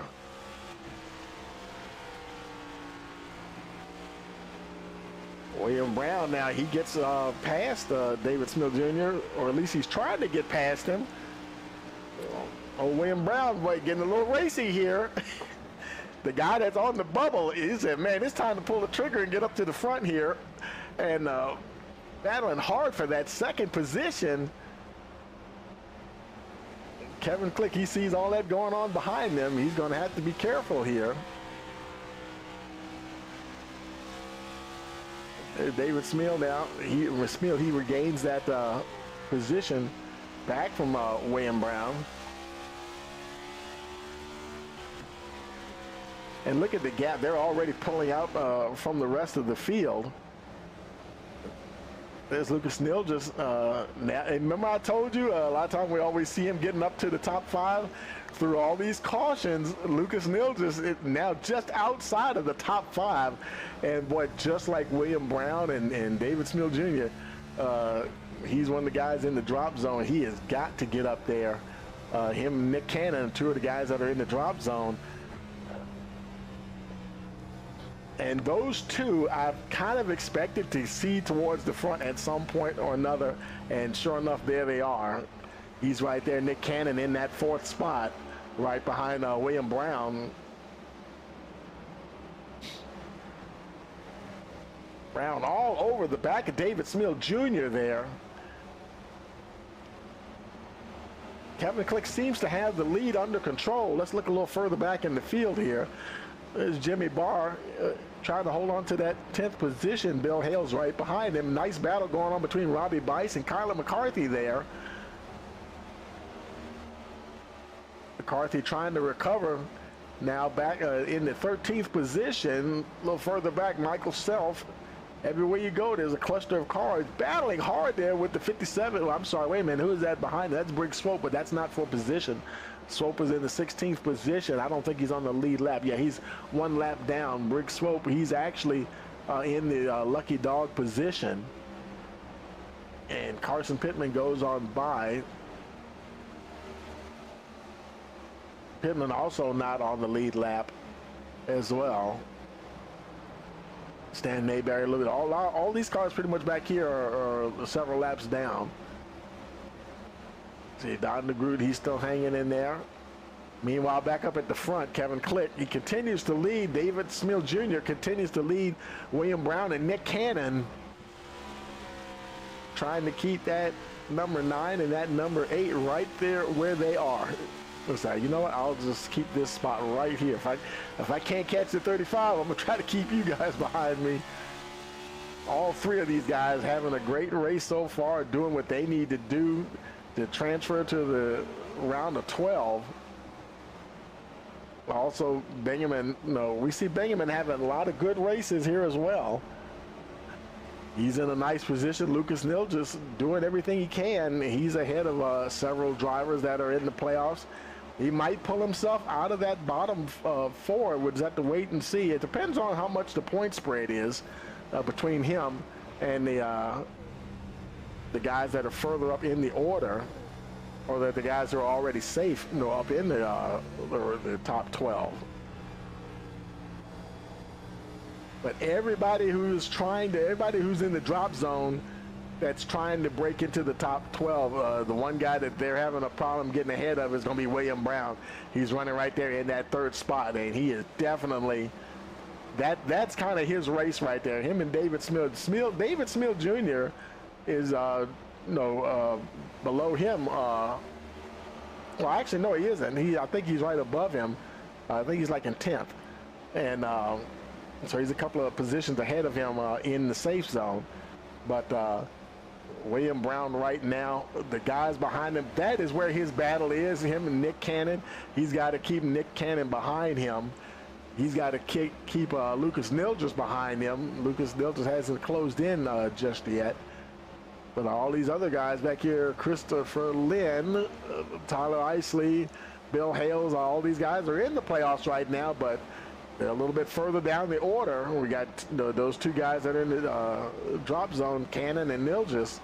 Speaker 1: William Brown now, he gets past David Smil Jr., or at least he's trying to get past him. Oh, William Brown, boy, getting a little racy here. The guy that's on the bubble, he said, man, it's time to pull the trigger and get up to the front here. And battling hard for that second position. Kevin Click, he sees all that going on behind him. He's going to have to be careful here. There's David Smil now. He regains that position back from William Brown. And look at the gap. They're already pulling out from the rest of the field. There's Lucas Nilgis. Now, remember I told you a lot of times we always see him getting up to the top 5 through all these cautions. Lucas Nilgis is now just outside of the top 5, and boy, just like William Brown and David Smil Jr., he's one of the guys in the drop zone. He has got to get up there. Him and Nick Cannon, 2 of the guys that are in the drop zone. And those 2 I've kind of expected to see towards the front at some point or another. And sure enough, there they are. He's right there, Nick Cannon, in that 4th spot, right behind William Brown. Brown all over the back of David Smil Jr. there. Kevin Click seems to have the lead under control. Let's look a little further back in the field here. There's Jimmy Barr trying to hold on to that 10th position. Bill Hale's right behind him. Nice battle going on between Robbie Bice and Kyler McCarthy there. McCarthy trying to recover. Now back in the 13th position. A little further back, Michael Self. Everywhere you go, there's a cluster of cars battling hard there with the 57. Well, I'm sorry, wait a minute. Who is that behind? That's Briggs Swope, but that's not for position. Swope is in the 16th position. I don't think he's on the lead lap. Yeah, he's 1 lap down. Briggs Swope, he's actually in the lucky dog position. And Carson Pittman goes on by. Pittman also not on the lead lap as well. Stan Mayberry, a little bit. All these cars pretty much back here are several laps down. See, Don DeGroot, he's still hanging in there. Meanwhile, back up at the front, Kevin Click, he continues to lead. David Smil Jr. continues to lead William Brown, and Nick Cannon trying to keep that number 9 and that number 8 right there where they are. You know what? I'll just keep this spot right here. If I can't catch the 35, I'm gonna try to keep you guys behind me. All 3 of these guys having a great race so far, doing what they need to do to transfer to the round of 12. Also, Bingaman, we see Bingaman having a lot of good races here as well. He's in a nice position. Lucas Nil just doing everything he can. He's ahead of several drivers that are in the playoffs. He might pull himself out of that bottom 4. We'll just have to wait and see. It depends on how much the point spread is between him and the guys that are further up in the order, or that the guys that are already safe, up in the top 12. But everybody who's in the drop zone that's trying to break into the top 12, the one guy that they're having a problem getting ahead of is going to be William Brown. He's running right there in that 3rd spot, and he is definitely, that's kind of his race right there. Him and David Smil. David Smil Jr. is, below him. Well, actually, no, he isn't. I think he's right above him. I think he's like in 10th. And so he's a couple of positions ahead of him in the safe zone. But William Brown right now, the guys behind him, that is where his battle is, him and Nick Cannon. He's got to keep Nick Cannon behind him. He's got to keep Lucas Nilgers behind him. Lucas Nilgers hasn't closed in just yet. But all these other guys back here, Christopher Lynn, Tyler Isley, Bill Hales, all these guys are in the playoffs right now, but they're a little bit further down the order. We got those two guys that are in the drop zone, Cannon and Nilgers.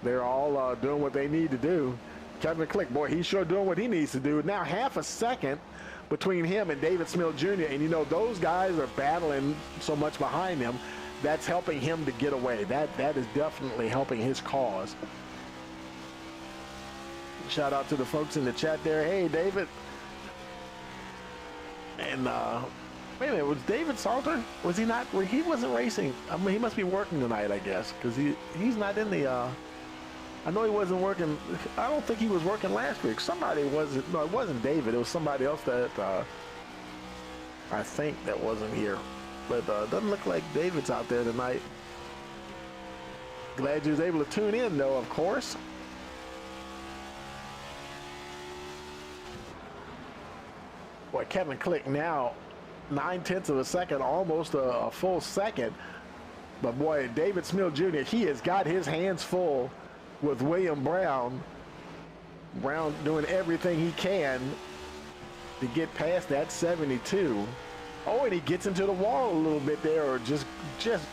Speaker 1: They're all doing what they need to do. Kevin Click, boy, he's sure doing what he needs to do. Now half a second between him and David Smith Jr. And, you know, those guys are battling so much behind him. That's helping him to get away. That is definitely helping his cause. Shout out to the folks in the chat there. Hey, David. And, wait a minute, was David Salter? Was he not? He wasn't racing. I mean, he must be working tonight, I guess, because he's not in the, I know he wasn't working. I don't think he was working last week. Somebody wasn't. No, it wasn't David. It was somebody else that I think that wasn't here. But doesn't look like David's out there tonight. Glad you was able to tune in, though, of course. Boy, Kevin Click now 9/10 of a second, almost a full second. But boy, David Smith Jr., he has got his hands full with William Brown. Brown doing everything he can to get past that 72. Oh, and he gets into the wall a little bit there, or just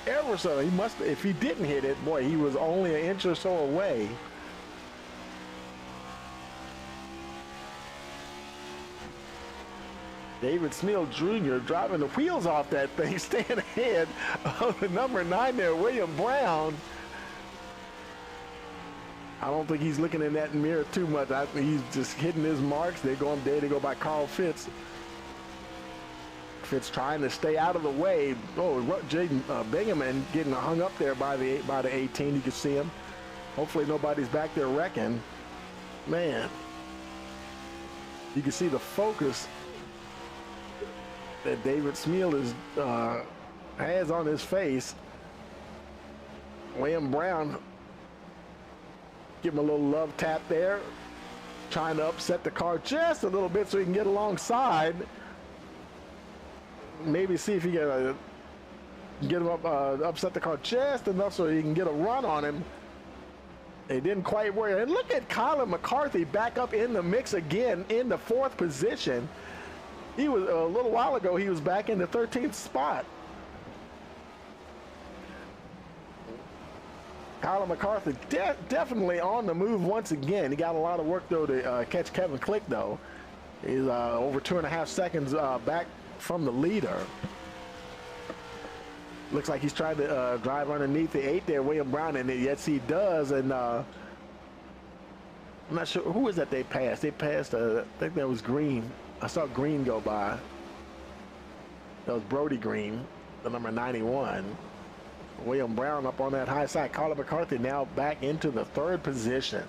Speaker 1: ever so. He must, if he didn't hit it, boy, he was only an inch or so away. David Smith Jr. driving the wheels off that thing, staying ahead of the number 9 there, William Brown. I don't think he's looking in that mirror too much. I think he's just hitting his marks. They go by Carl Fitz. Fitz trying to stay out of the way. Oh, Jaden Bingaman getting hung up there by the 18. You can see him. Hopefully nobody's back there wrecking. Man, you can see the focus that David Smith has on his face. William Brown, give him a little love tap there, trying to upset the car just a little bit so he can get alongside. Maybe see if he can get him up, upset the car just enough so he can get a run on him. It didn't quite work. And look at Colin McCarthy back up in the mix again in the 4th position. He was, a little while ago, he was back in the 13th spot. Colin McCarthy definitely on the move once again. He got a lot of work, though, to catch Kevin Click, though. He's over 2.5 seconds back from the leader. Looks like he's trying to drive underneath the 8 there, William Brown, and yes, he does. And I'm not sure, who was that they passed? They passed, I think that was Green. I saw Green go by. That was Brody Green, the number 91. William Brown up on that high side. Colin McCarthy now back into the 3rd position.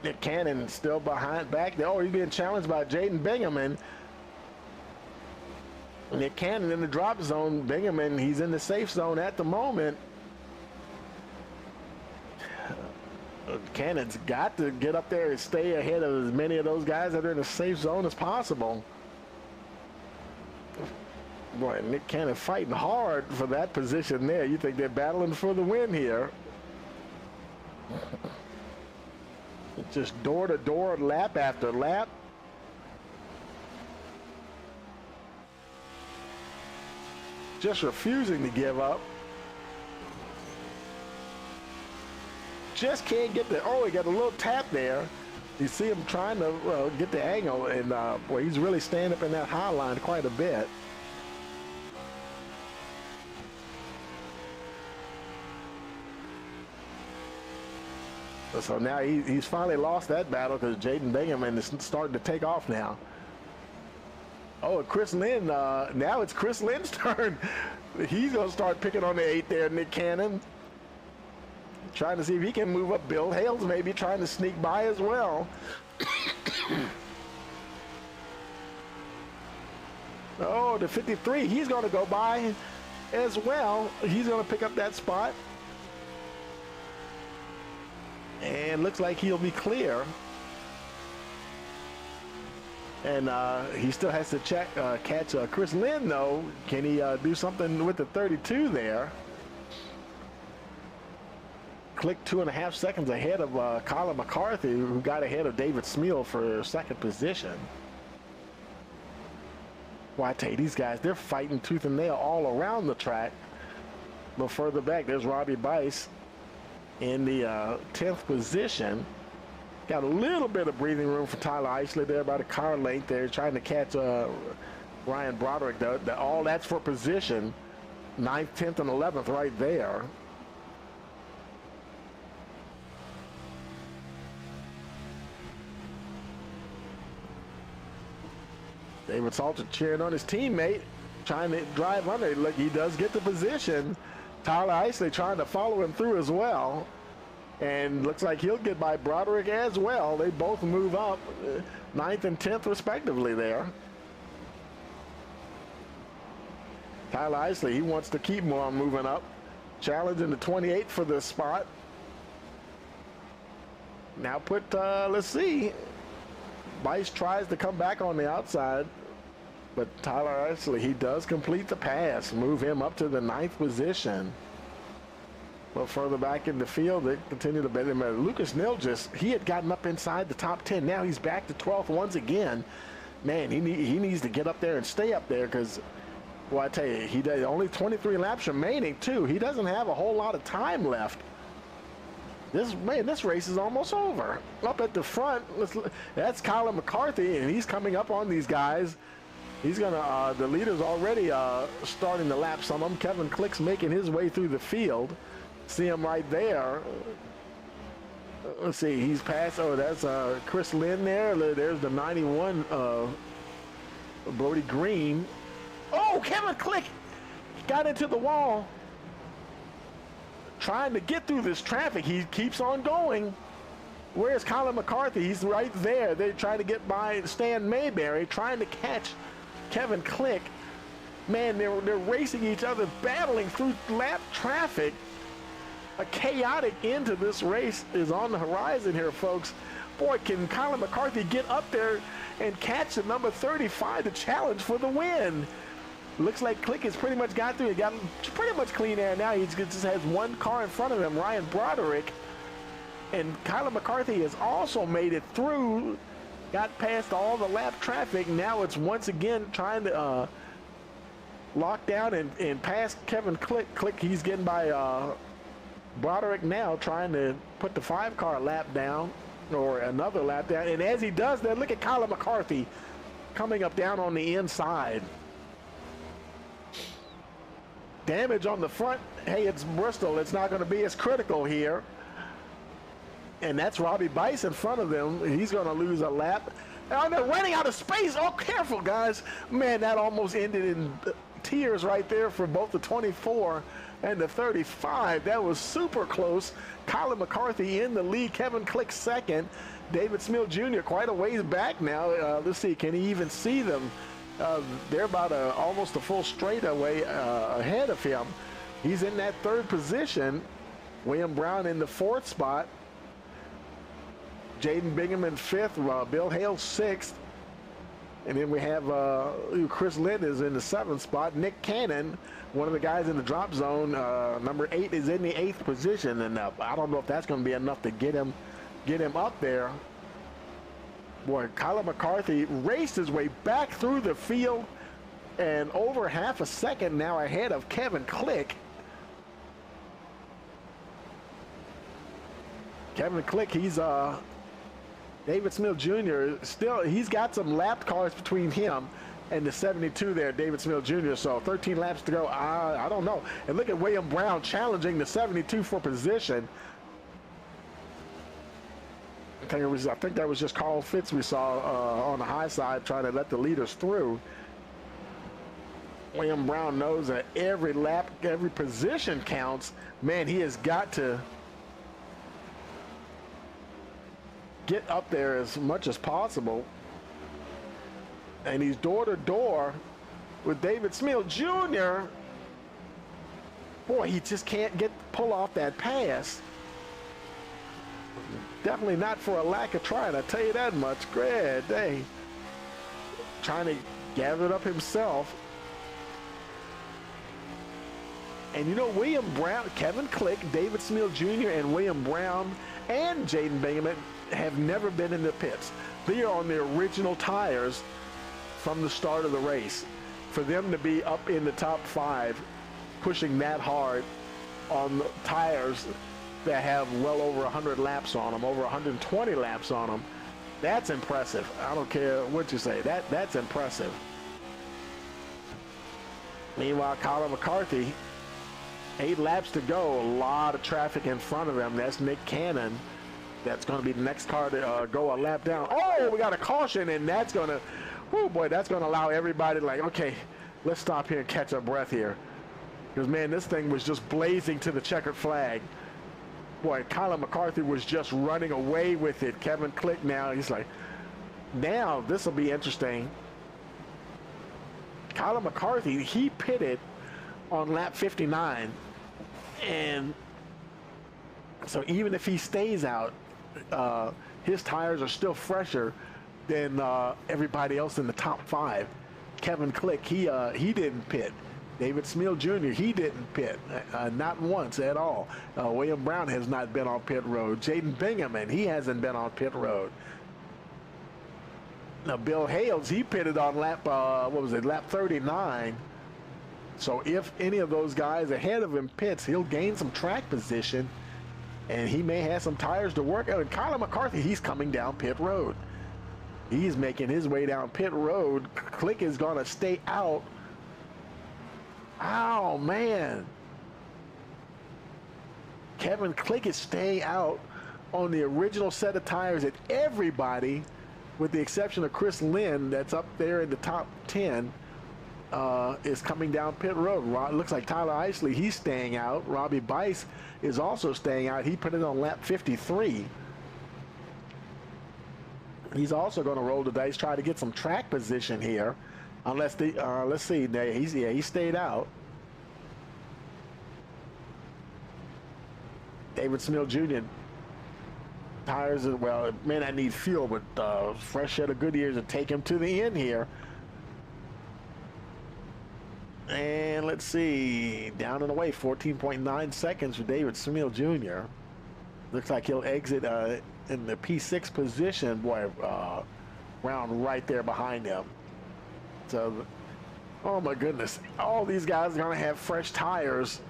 Speaker 1: Nick Cannon still back there. Oh, he's being challenged by Jaden Bingaman. Nick Cannon in the drop zone. Bingaman, he's in the safe zone at the moment. Cannon's got to get up there and stay ahead of as many of those guys that are in the safe zone as possible. Boy, Nick Cannon fighting hard for that position there. You think they're battling for the win here. Just door to door, lap after lap. Just refusing to give up. Just can't get the, oh, he got a little tap there. You see him trying to get the angle, and boy, he's really standing up in that high line quite a bit. So now he's finally lost that battle because Jaden Bingaman is starting to take off now. Oh, Chris Lynn, now it's Chris Lynn's turn. He's going to start picking on the 8 there, Nick Cannon. Trying to see if he can move up. Bill Hales maybe trying to sneak by as well. Oh, the 53, he's going to go by as well. He's going to pick up that spot. And looks like he'll be clear. And he still has to catch Chris Lynn, though. Can he do something with the 32 there? Click 2.5 seconds ahead of Colin McCarthy, who got ahead of David Smeal for second position. Well, I tell you, these guys, they're fighting tooth and nail all around the track. But further back, there's Robbie Bice in the 10th position. Got a little bit of breathing room for Tyler Isley there, about a car length there, trying to catch Ryan Broderick. All that's for position. 9th, 10th, and 11th right there. David Salter cheering on his teammate, trying to drive under. Look, he does get the position. Tyler Isley trying to follow him through as well. And looks like he'll get by Broderick as well. They both move up 9th and 10th respectively there. Tyler Isley, he wants to keep on moving up. Challenging the 28th for this spot. Now let's see. Bice tries to come back on the outside, but Tyler Isley, he does complete the pass, move him up to the 9th position. But further back in the field, they continue to bet him. Lucas Neal he had gotten up inside the top 10. Now he's back to 12th once again. Man, he needs to get up there and stay up there because, well, I tell you, he does only 23 laps remaining too. He doesn't have a whole lot of time left. This race is almost over. Up at the front, that's Colin McCarthy, and he's coming up on these guys. He's gonna, the leader's already starting to lap some of them. Kevin Click's making his way through the field. See him right there. Let's see, he's passed, that's Chris Lynn there. There's the 91, Brody Green. Oh, Kevin Click got into the wall. Trying to get through this traffic. He keeps on going. Where's Colin McCarthy? He's right there. They're trying to get by Stan Mayberry, trying to catch Kevin Click. Man, they're racing each other, battling through lap traffic. A chaotic end to this race is on the horizon here, folks. Boy, can Colin McCarthy get up there and catch the number 35 to challenge for the win? Looks like Click has pretty much got through. He got pretty much clean air now. He just has one car in front of him, Ryan Broderick. And Kyler McCarthy has also made it through, got past all the lap traffic. Now it's once again trying to lock down and pass Kevin Click. Click, he's getting by Broderick now, trying to put the 5-car lap down, or another lap down. And as he does that, look at Kyler McCarthy coming up down on the inside. Damage on the front. Hey, it's Bristol. It's not going to be as critical here. And that's Robbie Bice in front of them. He's going to lose a lap. And they're running out of space. Oh, careful, guys. Man, that almost ended in tears right there for both the 24 and the 35. That was super close. Colin McCarthy in the lead. Kevin Click second. David Smeal Jr. quite a ways back now. Let's see. Can he even see them? They're about almost a full straightaway ahead of him. He's in that 3rd position. William Brown in the 4th spot. Jaden Bingham in 5th. Bill Hale 6th. And then we have Chris Lynn is in the 7th spot. Nick Cannon, one of the guys in the drop zone, number 8, is in the 8th position. And I don't know if that's going to be enough to get him up there. Boy, Colin McCarthy raced his way back through the field and over half a second now ahead of Kevin Click. Kevin Click, he's David Smeal Jr. still, he's got some lap cars between him and the 72 there, David Smeal Jr. So 13 laps to go. I don't know. And look at William Brown challenging the 72 for position. I think that was just Carl Fitz we saw on the high side trying to let the leaders through. William Brown knows that every lap, every position counts. Man, he has got to get up there as much as possible. And he's door to door with David Smeal Jr. Boy, he just can't pull off that pass. Definitely not for a lack of trying, I tell you that much. Great day. trying to gather it up himself. And you know, William Brown, Kevin Click, David Smil Jr., and William Brown and Jaden Bingham have never been in the pits. They are on the original tires from the start of the race. For them to be up in the top 5, pushing that hard on the tires that have well over 100 laps on them, over 120 laps on them, that's impressive. I don't care what you say. That's impressive. Meanwhile, Colin McCarthy, 8 laps to go, a lot of traffic in front of him. That's Nick Cannon. That's going to be the next car to go a lap down. Oh, we got a caution, and that's going to, oh boy, that's going to allow everybody to, like, okay, let's stop here and catch our breath here. Because, man, this thing was just blazing to the checkered flag. Boy, Colin McCarthy was just running away with it. Kevin Click now, he's like, now this will be interesting. Colin McCarthy, he pitted on lap 59, and so even if he stays out, his tires are still fresher than everybody else in the top 5. Kevin Click, he didn't pit. David Smil Jr., he didn't pit, not once at all. William Brown has not been on pit road. Jaden Bingham, and he hasn't been on pit road. Now, Bill Hales, he pitted on lap, lap 39. So if any of those guys ahead of him pits, he'll gain some track position, and he may have some tires to work out. And Colin McCarthy, he's coming down pit road. He's making his way down pit road. Click is going to stay out. Oh, man. Kevin Click is staying out on the original set of tires that everybody, with the exception of Chris Lynn, that's up there in the top 10, is coming down pit road. Looks like Tyler Isley, he's staying out. Robbie Bice is also staying out. He put it on lap 53. He's also going to roll the dice, try to get some track position here. Unless the, let's see, he stayed out. David Smil Jr. tires, well, it may not need fuel, but fresh set of Goodyears to take him to the end here. And let's see, down and away, 14.9 seconds for David Smil Jr. Looks like he'll exit in the P6 position, boy, round right there behind him. So, oh my goodness, all these guys are going to have fresh tires.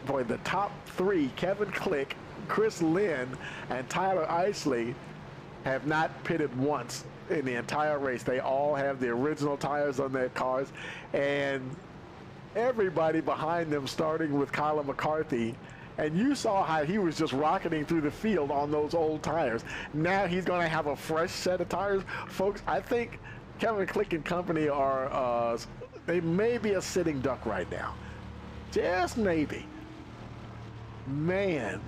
Speaker 1: Boy, the top 3, Kevin Click, Chris Lynn, and Tyler Isley, have not pitted once in the entire race. They all have the original tires on their cars, and everybody behind them, starting with Colin McCarthy, and you saw how he was just rocketing through the field on those old tires. Now he's going to have a fresh set of tires. Folks, I think Kevin Click and company are, they may be a sitting duck right now. Just maybe. Man.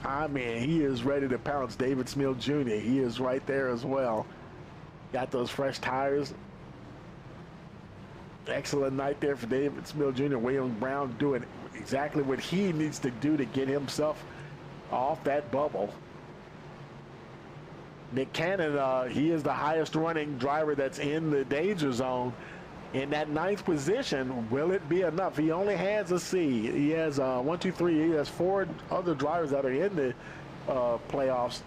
Speaker 1: I mean, he is ready to pounce. David Smil Jr., he is right there as well. Got those fresh tires. Excellent night there for David Smil Jr. William Brown doing exactly what he needs to do to get himself off that bubble. Nick Cannon, he is the highest running driver that's in the danger zone. In that 9th position, will it be enough? He only has a C. He has 1, 2, 3. He has 4 other drivers that are in the playoffs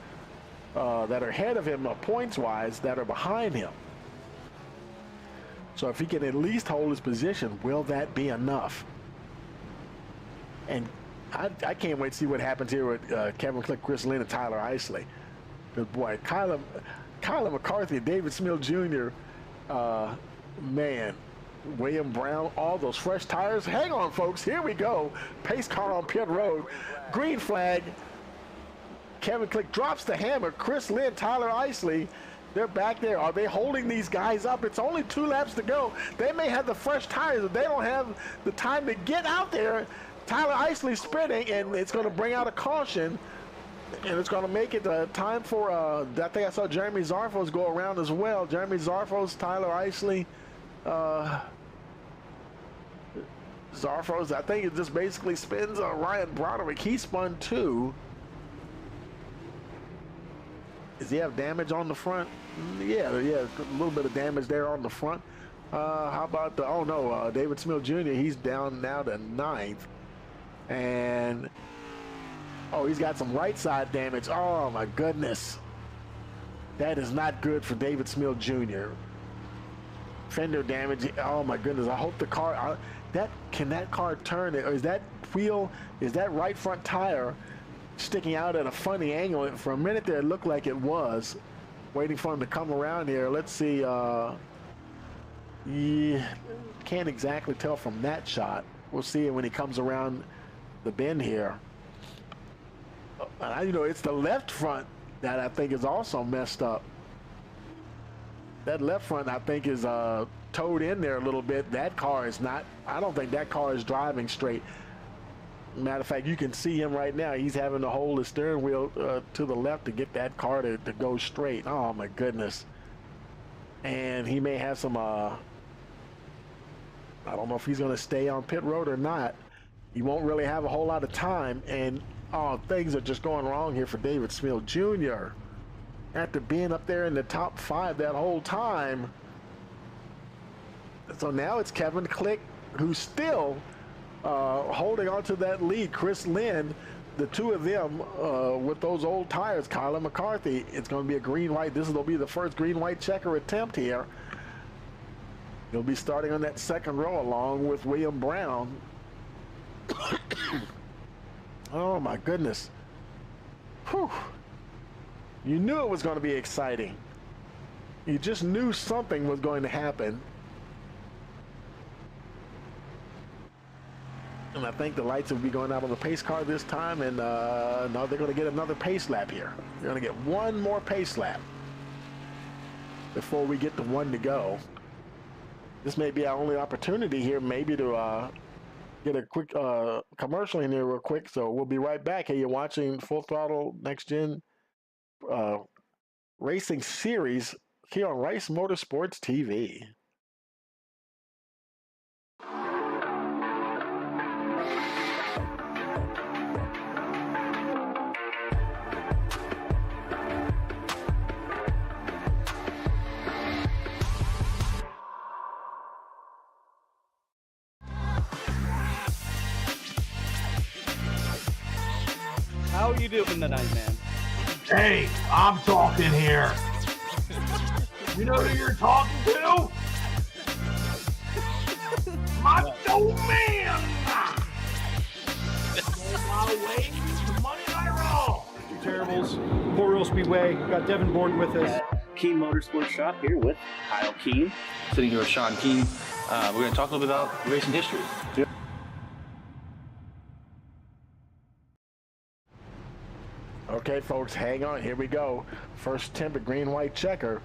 Speaker 1: that are ahead of him points-wise that are behind him. So if he can at least hold his position, will that be enough? And I can't wait to see what happens here with Kevin Click, Chris Lynn, and Tyler Isley. Because, boy, Kyler McCarthy and David Smil Jr., man, William Brown, all those fresh tires. Hang on, folks. Here we go. Pace car on pit road. Green flag. Kevin Click drops the hammer. Chris Lynn, Tyler Isley, they're back there. Are they holding these guys up? It's only 2 laps to go. They may have the fresh tires, but they don't have the time to get out there. Tyler Isley sprinting, and it's going to bring out a caution. And it's going to make it time for, I think I saw Jeremy Zarfos go around as well. Jeremy Zarfos, Tyler Isley. Zarfos, I think it just basically spins Ryan Broderick. He spun 2. Does he have damage on the front? Yeah, a little bit of damage there on the front. How about the, oh no, David Smith Jr., he's down now to 9th. And, oh, he's got some right side damage. Oh my goodness. That is not good for David Smith Jr. Fender damage, oh my goodness. I hope the car, can that car turn it? Or is that wheel, is that right front tire sticking out at a funny angle? For a minute there, it looked like it was. Waiting for him to come around here. Let's see. Yeah, can't exactly tell from that shot. We'll see it when he comes around the bend here. You know, it's the left front that I think is also messed up. That left front, I think, is towed in there a little bit. That car is not, I don't think that car is driving straight. Matter of fact, you can see him right now. He's having to hold the steering wheel to the left to get that car to go straight. Oh, my goodness. And he may have some, I don't know if he's going to stay on pit road or not. He won't really have a whole lot of time. And, oh, things are just going wrong here for David Smith Jr. After being up there in the top 5 that whole time. So now it's Kevin Click, who's still holding on to that lead. Chris Lynn, the two of them with those old tires. Colin McCarthy, it's going to be a green-white. This will be the first green-white checker attempt here. He'll be starting on that second row along with William Brown. Oh my goodness. Whew. You knew it was going to be exciting. You just knew something was going to happen. And I think the lights will be going out on the pace car this time. And no, they're going to get another pace lap here. They're going to get one more pace lap before we get to 1 to go. This may be our only opportunity here, maybe to get a quick commercial in here real quick. So we'll be right back. Hey, you're watching Full Throttle Next Gen Racing Series here on Rice Motorsports TV.
Speaker 2: How are you doing tonight, man?
Speaker 3: Hey, I'm talking here. You know who you're talking to? Macho Man! My way to Money Night Raw.
Speaker 4: Terribles, Bristol Speedway. We've got Devin Borden with us.
Speaker 2: Keen Motorsports Shop here with Kyle Keen.
Speaker 5: Sitting here with Sean Keen. We're going to talk a little bit about racing history.
Speaker 1: Okay, folks, hang on. Here we go. First attempt at green-white checker.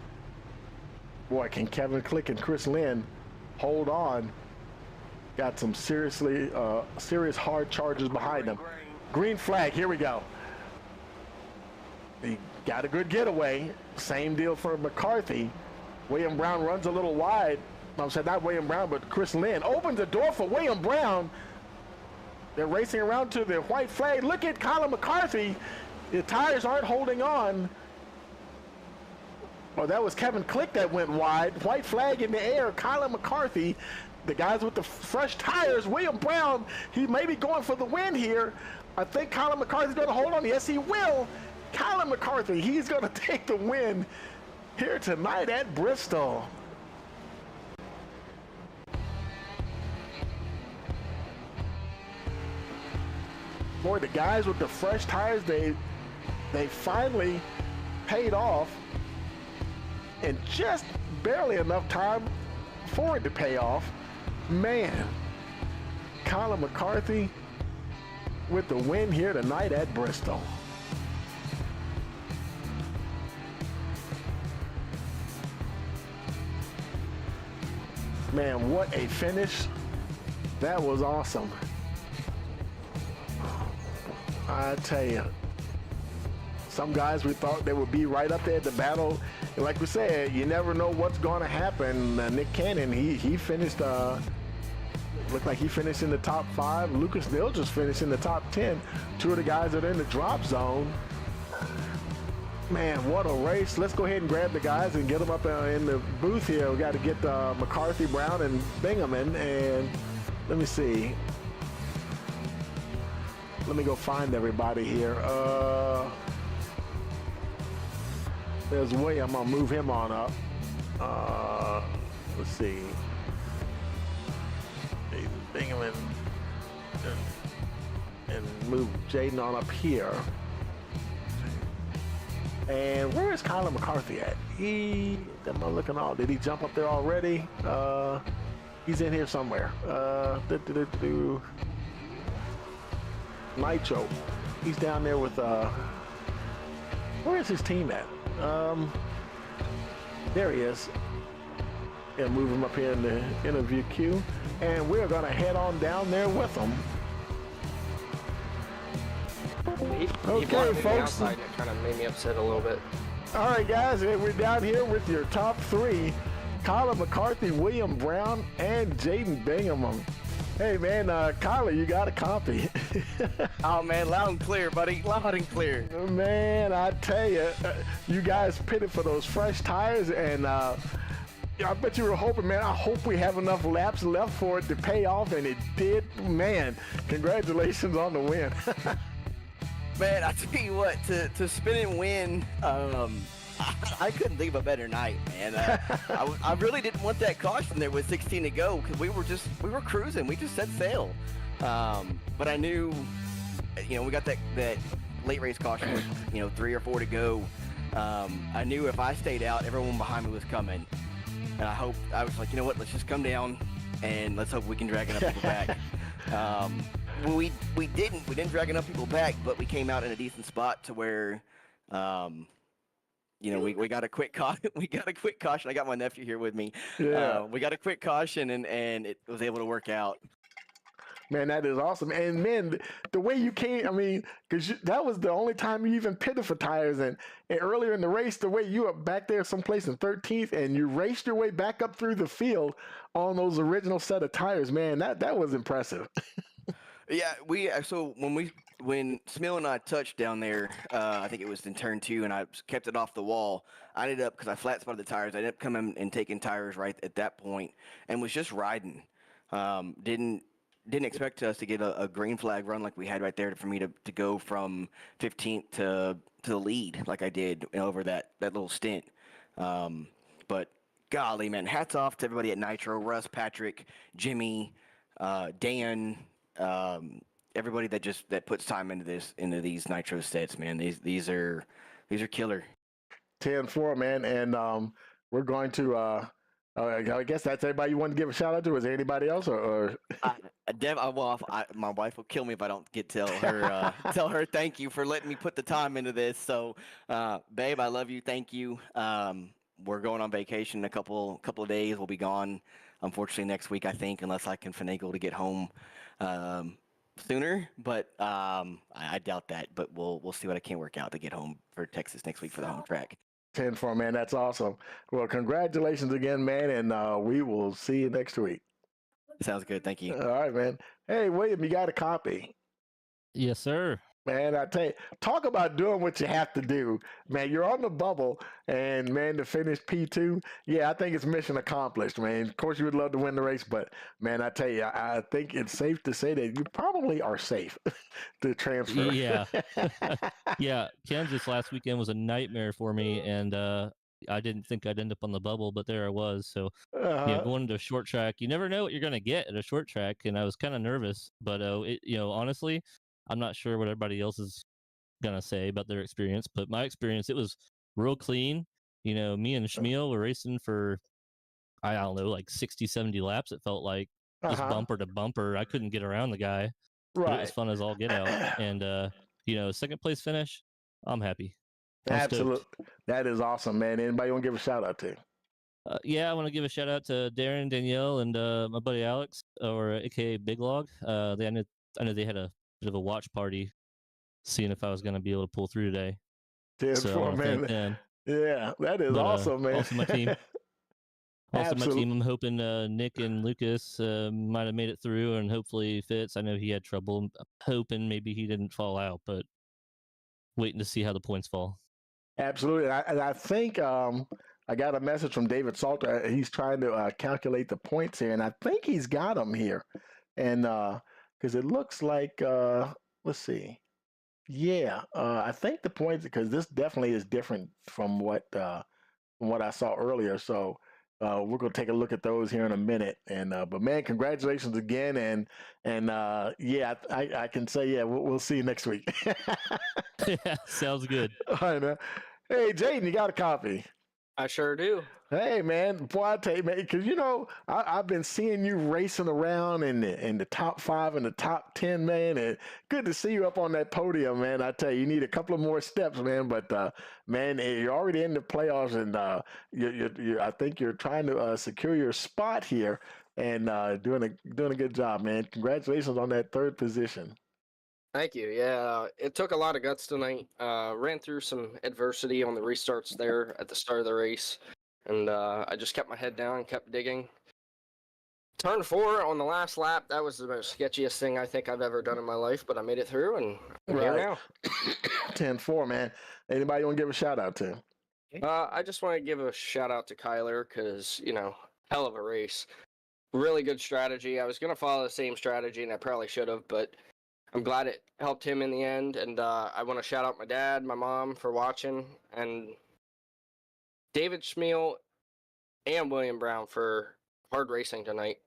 Speaker 1: Boy, can Kevin Click and Chris Lynn hold on. Got some serious hard charges behind them. Green flag, here we go. He got a good getaway. Same deal for McCarthy. William Brown runs a little wide. I'm saying not William Brown, but Chris Lynn opens the door for William Brown. They're racing around to the white flag. Look at Colin McCarthy. The tires aren't holding on. Oh, that was Kevin Click that went wide. White flag in the air. Colin McCarthy, the guys with the fresh tires. William Brown, he may be going for the win here. I think Colin McCarthy's going to hold on. Yes, he will. Colin McCarthy, he's going to take the win here tonight at Bristol. Boy, the guys with the fresh tires, they finally paid off in just barely enough time for it to pay off. Man, Colin McCarthy with the win here tonight at Bristol. Man, what a finish. That was awesome. I tell you, some guys we thought they would be right up there at the battle. And like we said, you never know what's going to happen. Nick Cannon, he finished, looked like he finished in the top 5. Lucas Dill just finished in the top 10. Two of the guys that are in the drop zone. Man, what a race. Let's go ahead and grab the guys and get them up in the booth here. We got to get McCarthy, Brown, and Bingham in. And let me see. Let me go find everybody here. There's William. I'll move him on up. Let's see. Bingham and move Jaden on up here. And where is Kyler McCarthy at? I'm not looking all. Did he jump up there already? He's in here somewhere. Nitro. He's down there with, where is his team at? There he is. And move him up here in the interview queue. And we're going to head on down there with him. Okay, folks.
Speaker 7: It kind of made me upset a little bit.
Speaker 1: All right, guys, we're down here with your top three: Kyler McCarthy, William Brown, and Jaden Bingham. Hey, man, Kyler, you got a copy.
Speaker 7: Oh, man, loud and clear, buddy. Loud and clear.
Speaker 1: Man, I tell you, you guys pitted for those fresh tires, and I bet you were hoping, man, I hope we have enough laps left for it to pay off, and it did. Man, congratulations on the win.
Speaker 7: Man, I tell you what, to spin and win, I couldn't think of a better night, man. I really didn't want that caution there with 16 to go because we were cruising. We just set sail. But I knew, we got that late race caution with, 3 or 4 to go. I knew if I stayed out, everyone behind me was coming. And I was like, you know what, let's just come down and let's hope we can drag enough people back. We didn't drag enough people back, but we came out in a decent spot to where, we got a quick caution. We got a quick caution. I got my nephew here with me.
Speaker 1: Yeah.
Speaker 7: We got a quick caution, and it was able to work out.
Speaker 1: Man, that is awesome. And man, the way you came, I mean, because that was the only time you even pitted for tires. And earlier in the race, the way you were back there someplace in 13th and you raced your way back up through the field on those original set of tires, man, that was impressive.
Speaker 7: Yeah, when Smil and I touched down there, I think it was in turn 2, and I kept it off the wall. I ended up, because I flat spotted the tires, I ended up coming and taking tires right at that point and was just riding. Didn't expect us to get a green flag run like we had right there for me to go from 15th to the lead like I did over that little stint. But golly, man, hats off to everybody at Nitro, Russ, Patrick, Jimmy, Dan, everybody that puts time into these Nitro sets, man. These are killer.
Speaker 1: 10-4, man, and we're going to. I guess that's everybody you want to give a shout out to. Is there anybody else, or?
Speaker 7: My wife will kill me if I don't tell her thank you for letting me put the time into this. So, babe, I love you. Thank you. We're going on vacation in a couple of days. We'll be gone, unfortunately, next week, I think, unless I can finagle to get home sooner. But I doubt that. But we'll see what I can work out to get home for Texas next week for the home track.
Speaker 1: 10-4, man. That's awesome. Well, congratulations again, man, and we will see you next week.
Speaker 7: Sounds good. Thank you.
Speaker 1: All right, man. Hey, William, you got a copy?
Speaker 8: Yes, sir.
Speaker 1: Man, I tell you, talk about doing what you have to do. Man, you're on the bubble, and, man, to finish P2, yeah, I think it's mission accomplished, man. Of course, you would love to win the race, but, man, I tell you, I think it's safe to say that you probably are safe to transfer.
Speaker 8: Yeah. Yeah, Kansas last weekend was a nightmare for me, and I didn't think I'd end up on the bubble, but there I was. So, going to a short track, you never know what you're going to get at a short track, and I was kind of nervous. But, honestly, I'm not sure what everybody else is going to say about their experience, but my experience, it was real clean. Me and Shmuel were racing for, I don't know, like 60, 70 laps. It felt like just bumper to bumper. I couldn't get around the guy. Right. It was fun as all get out. And, second place finish, I'm happy.
Speaker 1: Absolutely. That is awesome, man. Anybody want to give a shout out to?
Speaker 8: Yeah, I want to give a shout out to Darren, Danielle, and my buddy Alex, or AKA Big Log. I know they had a bit of a watch party, seeing if I was going to be able to pull through today.
Speaker 1: 10-4, man. Yeah, that is awesome, man.
Speaker 8: Also, my team. My team. I'm hoping Nick and Lucas might have made it through, and hopefully Fitz. I know he had trouble. I'm hoping maybe he didn't fall out, but waiting to see how the points fall.
Speaker 1: Absolutely. And I think I got a message from David Salter. He's trying to calculate the points here, and I think he's got them here. And because it looks like, let's see. Yeah, I think the points, because this definitely is different from what I saw earlier. So we're gonna take a look at those here in a minute. And but man, congratulations again. And yeah, I can say yeah, we'll see you next week.
Speaker 8: Yeah, sounds good.
Speaker 1: All right, man. Hey, Jaden, you got a copy?
Speaker 9: I sure do.
Speaker 1: Hey, man, boy, I tell you, man, because I've been seeing you racing around in the top 5 and the top 10, man, and good to see you up on that podium, man. I tell you, you need a couple of more steps, man. But man, you're already in the playoffs, and I think you're trying to secure your spot here, and doing a good job, man. Congratulations on that 3rd position.
Speaker 9: Thank you. Yeah, it took a lot of guts tonight. Ran through some adversity on the restarts there at the start of the race, and I just kept my head down and kept digging. Turn 4 on the last lap, that was the most sketchiest thing I think I've ever done in my life, but I made it through, and I'm here now.
Speaker 1: 10-4, man. Anybody want to give a shout out to?
Speaker 9: I just want to give a shout out to Kyler because, hell of a race. Really good strategy. I was going to follow the same strategy, and I probably should have, but I'm glad it helped him in the end, and I want to shout out my dad, my mom for watching, and David Schmiel and William Brown for hard racing tonight.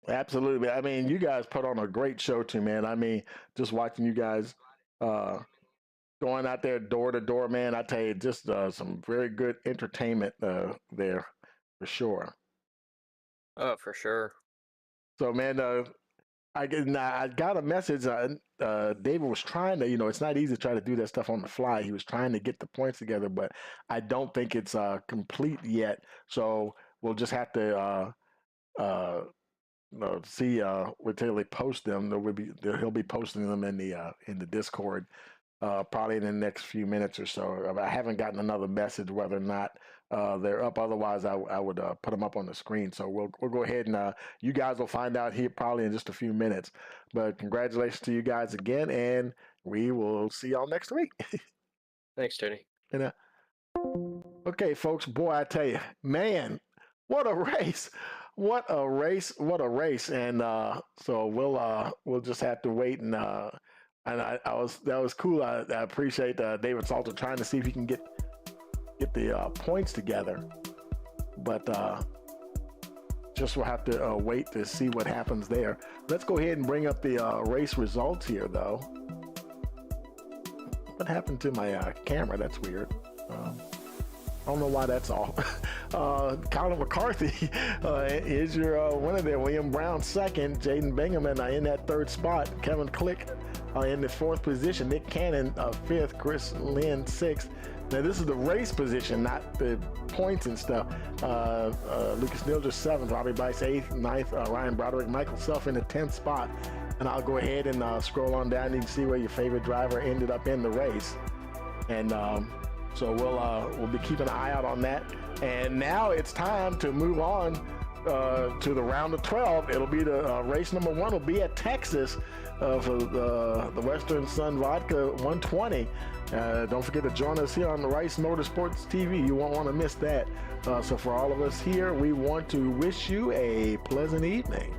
Speaker 1: Absolutely. I mean, you guys put on a great show too, man. I mean, just watching you guys going out there door to door, man, I tell you, just some very good entertainment there for sure.
Speaker 9: Oh, for sure.
Speaker 1: So, man, I got a message. David was trying to, it's not easy to try to do that stuff on the fly. He was trying to get the points together, but I don't think it's complete yet. So we'll just have to see until they post them. He'll be posting them in the Discord probably in the next few minutes or so. I haven't gotten another message whether or not they're up. Otherwise, I would put them up on the screen. So we'll go ahead and you guys will find out here probably in just a few minutes. But congratulations to you guys again, and we will see y'all next week.
Speaker 9: Thanks, Tony.
Speaker 1: Okay, folks. Boy, I tell you, man, what a race! What a race! What a race! And so we'll just have to wait and that was cool. I appreciate David Salter trying to see if he can get the points together, but just we'll have to wait to see what happens there. Let's go ahead and bring up the race results here, though. What happened to my camera? That's weird. I don't know why that's all. Colin McCarthy is your winner there. William Brown second. Jaden Bingaman in that 3rd spot. Kevin Click in the 4th position. Nick Cannon 5th. Chris Lynn 6th. Now this is the race position, not the points and stuff. Lucas Nilger 7th. Robbie Bice 8th. 9th. Ryan Broderick. Michael Self in the 10th spot. And I'll go ahead and scroll on down. You can see where your favorite driver ended up in the race. And so we'll be keeping an eye out on that. And now it's time to move on to the round of 12. It'll be the race number 1 will be at Texas for the Western Sun Vodka 120. Don't forget to join us here on the Rice Motorsports TV. You won't want to miss that. So for all of us here, we want to wish you a pleasant evening.